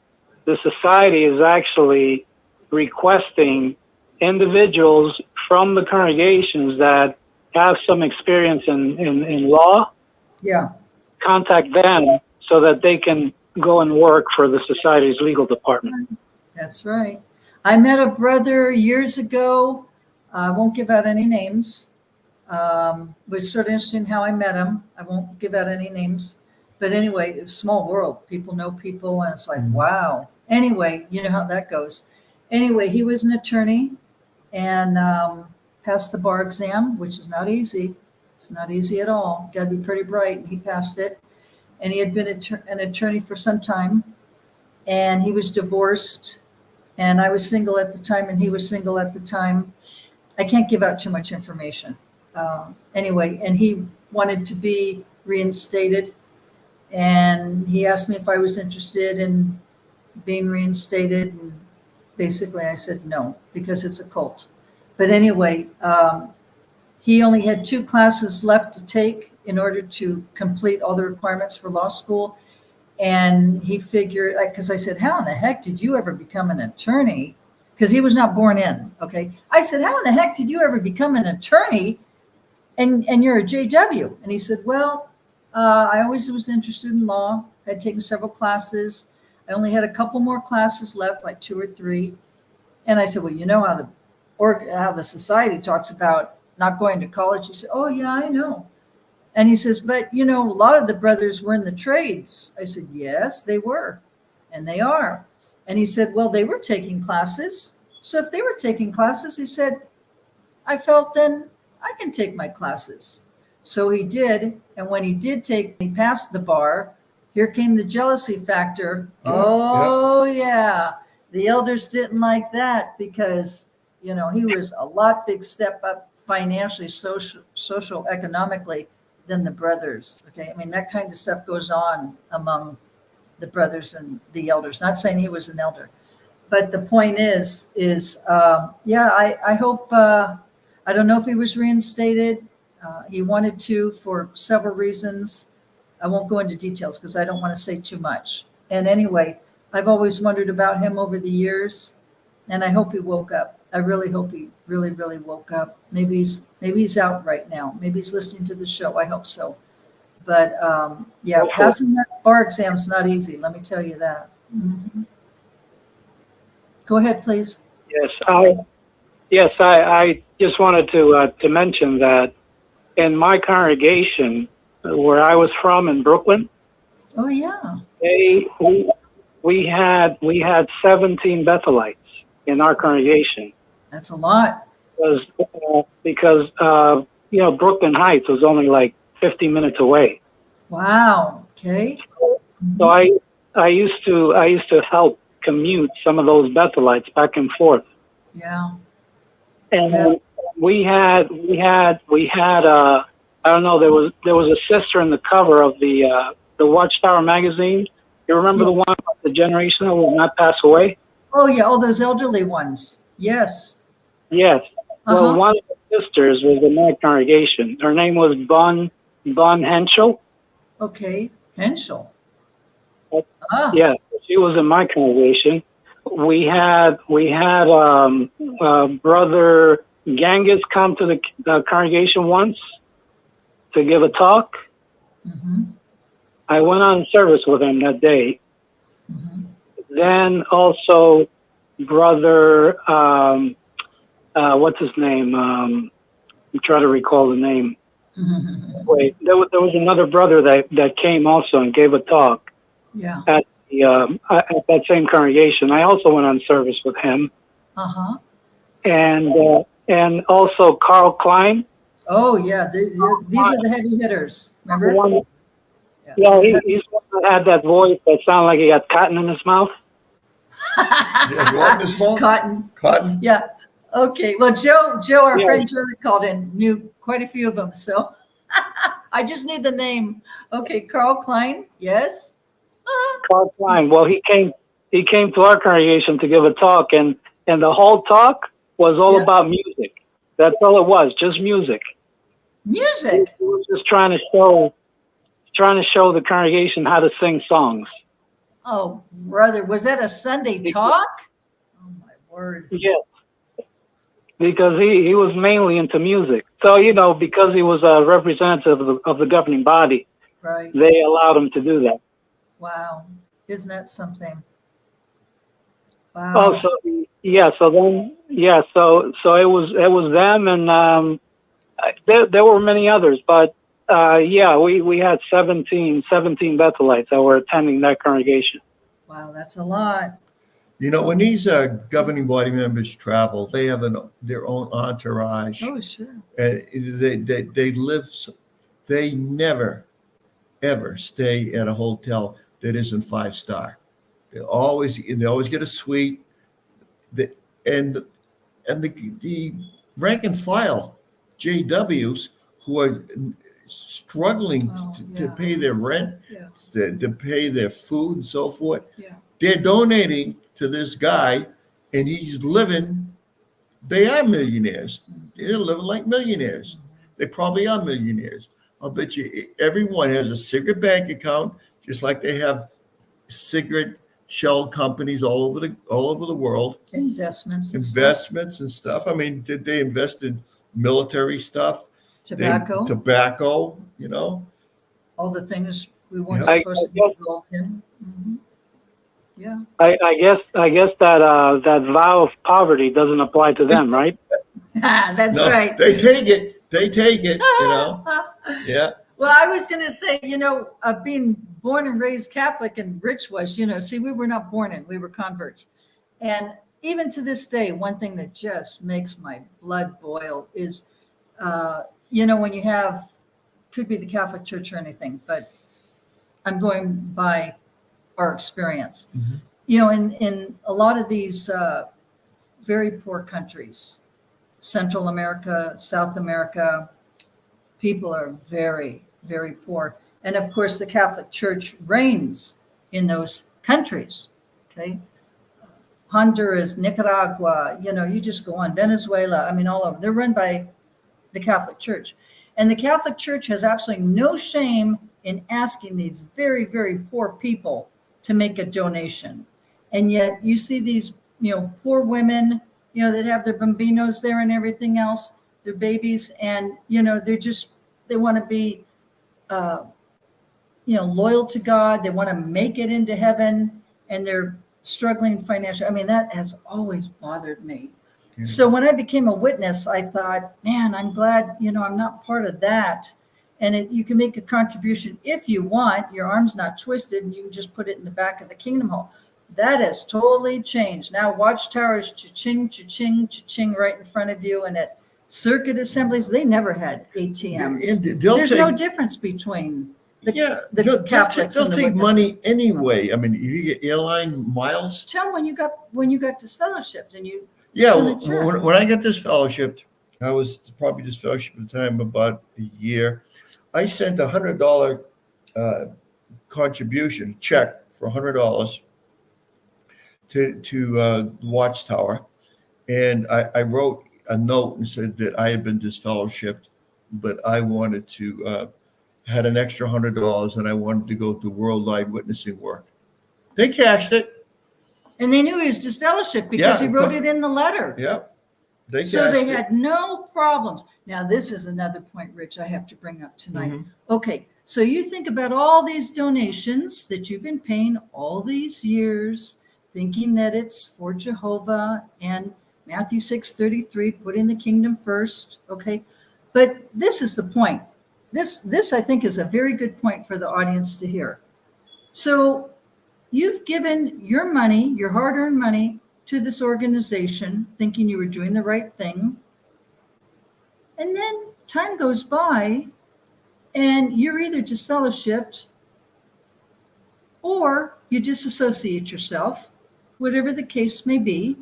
the society is actually requesting individuals from the congregations that have some experience in law, Yeah. contact them so that they can go and work for the society's legal department. That's right. I met a brother years ago. I won't give out any names. It was sort of interesting how I met him. I won't give out any names. But anyway, it's a small world. People know people, and it's like, wow. Anyway, you know how that goes. Anyway, he was an attorney and passed the bar exam, which is not easy. It's not easy at all. Got to be pretty bright. And he passed it. And he had been an attorney for some time. And he was divorced. And I was single at the time, and he was single at the time. I can't give out too much information. Anyway, and he wanted to be reinstated. And he asked me if I was interested in being reinstated. And basically, I said no, because it's a cult. But anyway, he only had 2 classes left to take in order to complete all the requirements for law school. And he figured, because I said, how in the heck did you ever become an attorney? Because he was not born in, okay? I said, how in the heck did you ever become an attorney and you're a JW? And he said, well, I always was interested in law. I had taken several classes. I only had a couple more classes left, like 2 or 3. And I said, well, you know how the society talks about not going to college? He said, oh, yeah, I know. And he says, but, a lot of the brothers were in the trades. I said, yes, they were. And they are. And he said, well, they were taking classes. So if they were taking classes, he said, I felt then I can take my classes. So he did. And when he passed the bar, here came the jealousy factor. Yeah. The elders didn't like that because, he was a lot big step up financially, social, economically than the brothers. Okay. I mean, that kind of stuff goes on among the brothers and the elders. Not saying he was an elder, but the point is, I hope, I don't know if he was reinstated. He wanted to for several reasons. I won't go into details because I don't want to say too much. And anyway, I've always wondered about him over the years, and I hope he woke up. I really hope he really, really woke up. Maybe he's out right now. Maybe he's listening to the show. I hope so. But passing that bar exam's not easy. Let me tell you that. Mm-hmm. Go ahead, please. Yes, I just wanted to mention that in my congregation, where I was from in Brooklyn. Oh yeah. We had 17 Bethelites in our congregation. That's a lot. Because Brooklyn Heights was only like 50 minutes away. Wow. Okay. So I used to help commute some of those Bethelites back and forth. Yeah. And we had I don't know, there was a sister in the cover of the Watchtower magazine. You remember the one about the generation that will not pass away? Oh yeah, all those elderly ones. Yes. Yes. Well, one of the sisters was in my congregation. Her name was Bon Henschel. Okay, Henschel. Yeah, she was in my congregation. We had Brother Ganges come to the congregation once to give a talk. Mm-hmm. I went on service with him that day. Mm-hmm. Then also Brother, what's his name? I'm trying to recall the name. Mm-hmm. Wait, there was another brother that came also and gave a talk. Yeah. At that same congregation. I also went on service with him. Uh-huh. And also Carl Klein. Oh yeah, these are the heavy hitters. Remember? He's the one that had that voice that sounded like he got cotton in his mouth. Cotton. Yeah. Okay. Well, Joe, our friend Joe that called in, knew quite a few of them. So I just need the name. Okay, Carl Klein. Yes. Carl Klein. Well, he came to our congregation to give a talk, and the whole talk was all about music. That's all it was, just music. Music. He was just trying to show the congregation how to sing songs. Oh, brother, was that a Sunday talk? Oh my word. Yes. Because he was mainly into music. So, because he was a representative of the governing body, right, they allowed him to do that. Wow. Isn't that something? Wow. Oh, so it was them, and there were many others, but we had 17 Bethelites that were attending that congregation. Wow, that's a lot. When these governing body members travel, they have their own entourage. Oh, sure. And they never, ever stay at a hotel that isn't 5-star. They always get a suite. And the rank and file JWs who are struggling to pay their rent, to pay their food and so forth. Yeah. They're donating to this guy, and he's living. They are millionaires. They're living like millionaires. They probably are millionaires. I'll bet you everyone has a cigarette bank account, just like they have cigarette shell companies all over the world. Investments and stuff. I mean, did they invest in military stuff? Tobacco. You know, all the things we weren't Yeah. supposed to be involved in. Yeah. I guess that vow of poverty doesn't apply to them, right? That's No, right. They take it. You know. Yeah. Well, I was going to say, being born and raised Catholic, and Rich was, see, we were not born in, we were converts. And even to this day, one thing that just makes my blood boil is, when you have, could be the Catholic Church or anything, but I'm going by our experience. In a lot of these very poor countries, Central America, South America, people are very, very poor. And of course, the Catholic Church reigns in those countries. Okay. Honduras, Nicaragua, you just go on, Venezuela, all over. They're run by the Catholic Church. And the Catholic Church has absolutely no shame in asking these very, very poor people to make a donation. And yet you see these, poor women, that have their bambinos there and everything else, their babies, and, they want to be, loyal to God. They want to make it into heaven, and they're struggling financially. That has always bothered me. Yeah. So when I became a witness, I thought, man, I'm glad, I'm not part of that. And you can make a contribution if you want. Your arm's not twisted, and you can just put it in the back of the Kingdom Hall. That has totally changed. Now Watchtower is cha-ching, cha-ching, cha-ching right in front of you. And at circuit assemblies, they never had ATMs. There's no difference between the Catholics they'll and the take witnesses. money anyway. You get airline miles. Tell them when you got disfellowshipped and you. Yeah, when I got disfellowshipped, I was probably disfellowshipped at the time about a year. I sent $100 contribution check for $100 to Watchtower, and I wrote a note and said that I had been disfellowshipped, but I wanted to had an extra $100 and I wanted to go to worldwide witnessing work. They cashed it, and they knew he was disfellowshipped because he wrote it in the letter. Yeah, they had no problems. Now this is another point, Rich, I have to bring up tonight. Okay, so you think about all these donations that you've been paying all these years, thinking that it's for Jehovah and Matthew 6:33, putting the kingdom first. Okay. But this is the point. This I think is a very good point for the audience to hear. So you've given your money, your hard-earned money, to this organization, thinking you were doing the right thing. And then time goes by and you're either disfellowshipped or you disassociate yourself, whatever the case may be,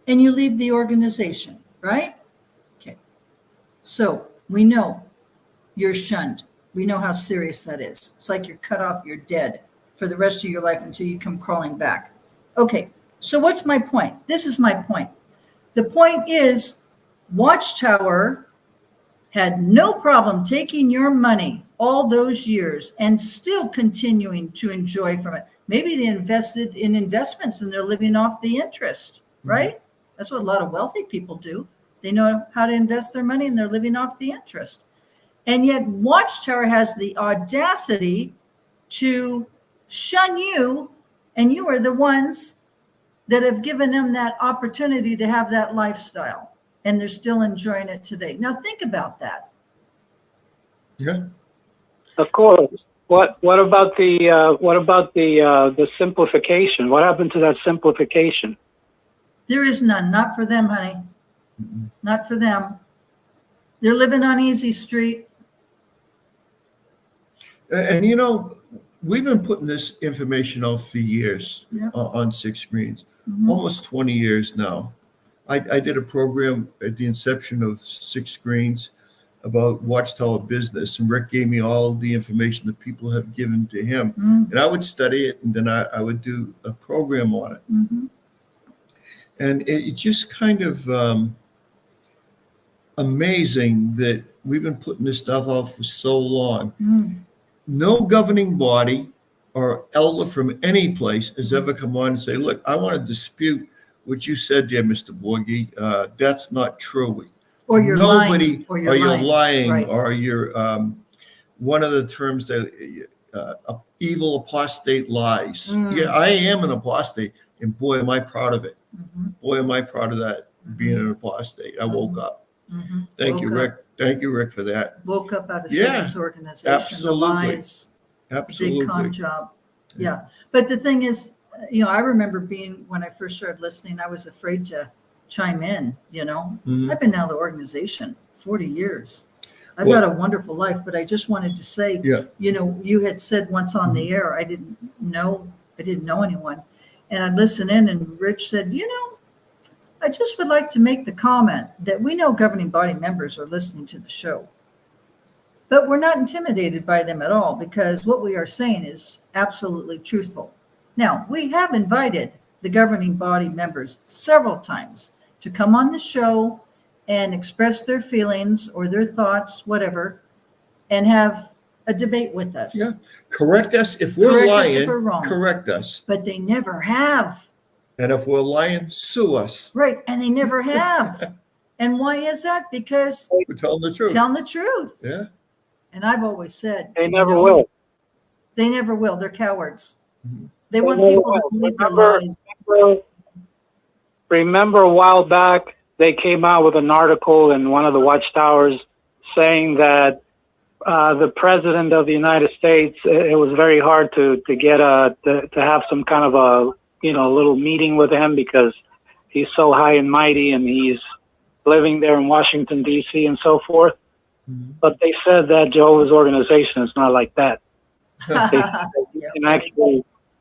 and you leave the organization, right? Okay. So we know you're shunned. We know how serious that is. It's like you're cut off, you're dead for the rest of your life until you come crawling back. Okay. So what's my point? This is my point. The point is Watchtower had no problem taking your money all those years and still continuing to enjoy from it. Maybe they invested in investments and they're living off the interest, right? That's what a lot of wealthy people do. They know how to invest their money and they're living off the interest. And yet Watchtower has the audacity to shun you, and you are the ones that have given them that opportunity to have that lifestyle, and they're still enjoying it today. Now think about that. Yeah. Of course. What about the simplification? What happened to that simplification? There is none. Not for them, honey. Not for them. They're living on Easy Street. And we've been putting this information out for years on Six Screens, almost 20 years now. I did a program at the inception of Six Screens about Watchtower business, and Rick gave me all the information that people have given to him, and I would study it, and then I would do a program on it. And it just kind of amazing that we've been putting this stuff out for so long. Mm. No governing body or elder from any place has ever come on and say, look, I want to dispute what you said there, Mr. Borgie. That's not true. Or you're Nobody, lying. Or you're lying. Right. or you're, one of the terms that evil apostate lies. Mm. Yeah, I am an apostate, and boy, am I proud of it. Mm-hmm. Boy, am I proud of that, being an apostate. I woke up. Thank you, Rick. Thank you, Rick, for that. Woke up out of Yeah, Satan's organization. absolutely. The lies, Absolutely. big con job. Yeah. But the thing is, I remember when I first started listening, I was afraid to chime in, Mhm. I've been out of the organization 40 years. I've Well- got a wonderful life, but I just wanted to say, Yeah. you had said once on the air, I didn't know anyone. And I'd listen in and Rich said, I just would like to make the comment that we know governing body members are listening to the show, but we're not intimidated by them at all because what we are saying is absolutely truthful. Now, we have invited the governing body members several times to come on the show and express their feelings or their thoughts, whatever, and have a debate with us. Yeah. Correct us if we're Correct us lying. if we're wrong. Correct us. But they never have. And if we're lying, sue us. Right. And they never have. And why is that? Because We're telling the truth. telling the truth. Yeah. And I've always said They never will. They never will. They're cowards. Mhm. They want never people to will. believe their Remember- lies. Remember a while back, they came out with an article in one of the Watchtowers saying that the president of the United States, it was very hard to get to have some kind of a little meeting with him because he's so high and mighty and he's living there in Washington D.C. and so forth. Mhm. But they said that Jehovah's organization is not like that.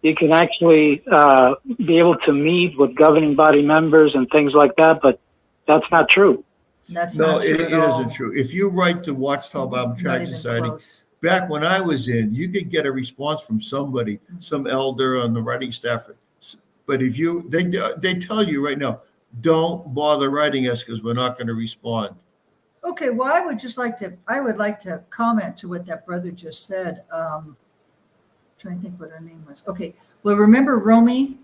You can actually be able to meet with governing body members and things like that, but that's not true. That's No, not true it at all. isn't true. If you write to Watchtower Bible Not Tract even Society, close. back when I was in, you could get a response from somebody, some elder on the writing staff. But if they tell you right now, don't bother writing us because we're not going to respond. Okay, well, I would like to comment to what that brother just said. Trying to think what her name was. Okay, well, remember Romy?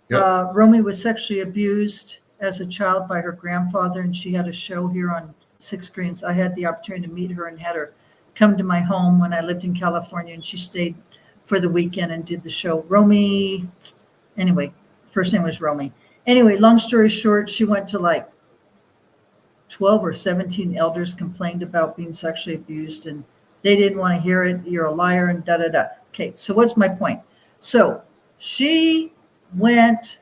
Yep. Romy was sexually abused as a child by her grandfather, and she had a show here on Six Screens. I had the opportunity to meet her and had her come to my home when I lived in California, and she stayed for the weekend and did the show. Romy, anyway, first name was Romy. Anyway, long story short, she went to like 12 or 17 elders complained about being sexually abused, and they didn't want to hear it. You're a liar and da da da. Okay, so what's my point? So she went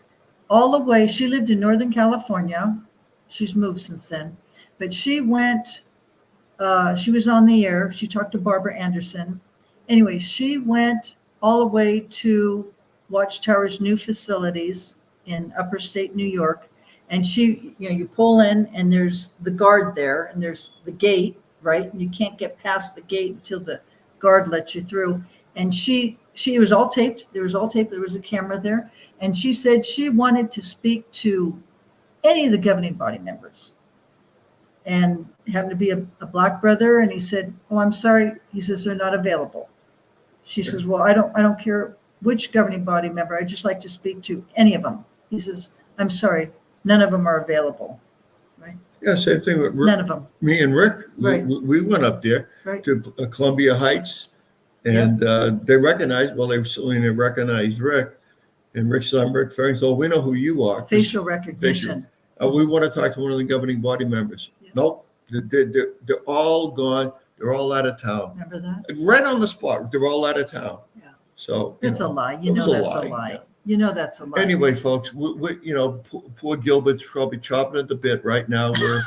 all the way. She lived in Northern California. She's moved since then, but she went. She was on the air. She talked to Barbara Anderson. Anyway, she went all the way to Watchtower's new facilities in upper state New York. And she, you pull in and there's the guard there and there's the gate, right? And you can't get past the gate until the guard lets you through. And she was all taped. There was all taped. There was a camera there. And she said she wanted to speak to any of the governing body members. And happened to be a black brother. And he said, oh, I'm sorry. He says, they're not available. She says, well, I don't care which governing body member. I'd just like to speak to any of them. He says, I'm sorry. None of them are available, right? Yeah, same thing with Rick. None of them, Me and Rick. Right. We went up there right? to Columbia Heights, and they recognized. Well, they certainly recognized Rick, and Rick said, "I'm Rick Ferry." So we know who you are. Facial recognition. We want to talk to one of the governing body members. Yeah. Nope, they're all gone. They're all out of town. Remember that? Right on the spot. They're all out of town. Yeah. So It's a lie. You it know was a that's a lie, lie. yeah. You know that's a lie. Anyway, folks, poor Gilbert's probably chopping at the bit right now. We're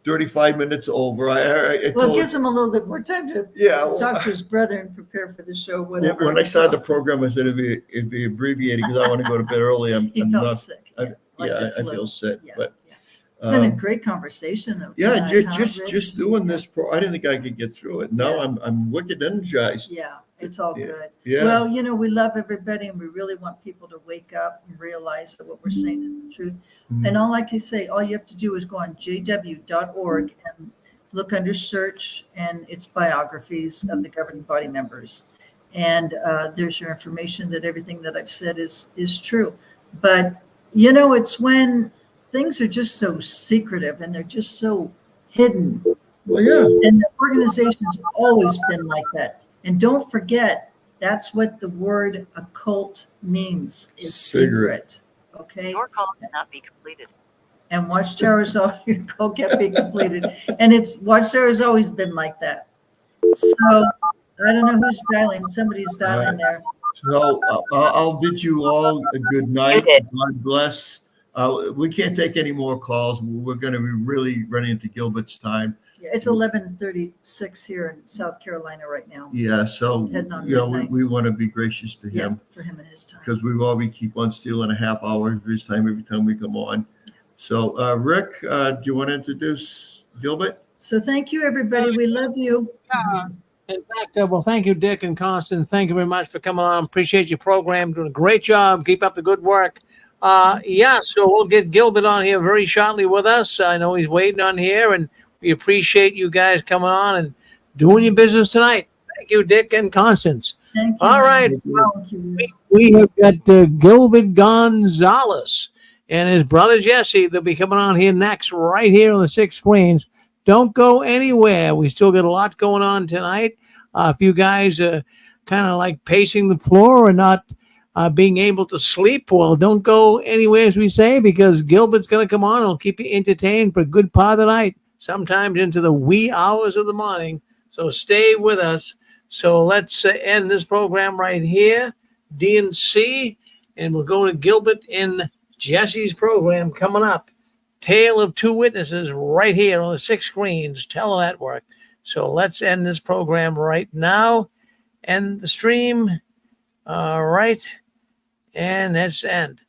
35 minutes over. I Well, it told- gives him a little bit more time to yeah. well, talk to his brother and prepare for the show, whatever. When I started the program, I said it'd be abbreviated because I want to go to bed early. He I'm felt not. sick. I, like yeah, the I flu. feel sick, Yeah, but yeah. It's been a um, great conversation, though. yeah, tonight, huh, just Rich? doing this. I didn't think I could get through it. Now Yeah. I'm wicked energized. Yeah, it's all Yeah. good. Yeah. Well, we love everybody and we really want people to wake up and realize that what we're saying is the truth. Mhm. And all I can say, all you have to do is go on jw.org and look under search, and it's biographies of the governing body members. And there's your information that everything that I've said is true. But, you know, it's when things are just so secretive and they're just so hidden. Well, yeah. And the organizations have always been like that. And don't forget, that's what the word occult means, is secret. Okay? Your call cannot be completed. And Watchtower's your call can't be completed. And Watchtower's always been like that. So I don't know who's dialing. Somebody's dialing there. So I'll bid you all a good night. did. God bless. We can't take any more calls. We're going to be really running into Gilbert's time. Yeah, it's 11:36 here in South Carolina right now. Yeah, so Heading on you know midnight. we want to be gracious to Yeah, him for him and his time. because we already keep on stealing a half hour of his time every time we come on. So Rick, do you want to introduce Gilbert? So thank you, everybody. We love you. In fact, well, thank you, Dick and Constance. Thank you very much for coming on. Appreciate your program. Doing a great job. Keep up the good work. Yeah, so we'll get Gilbert on here very shortly with us. I know he's waiting on here, and we appreciate you guys coming on and doing your business tonight. Thank you, Dick and Constance. Thank you. All right. Thank you. We have got Gilbert Gonzalez and his brother Jesse. They'll be coming on here next, right here on the 6 screens. Don't go anywhere. We still got a lot going on tonight. If you guys are kind of like pacing the floor or not being able to sleep, well, don't go anywhere, as we say, because Gilbert's going to come on and will keep you entertained for a good part of the night, sometimes into the wee hours of the morning. So stay with us. So let's end this program right here, DNC, and we'll go to Gilbert in Jesse's program coming up. Tale of Two Witnesses right here on the 6 screens, Telenetwork. So let's end this program right now. End the stream. All right. And let's end.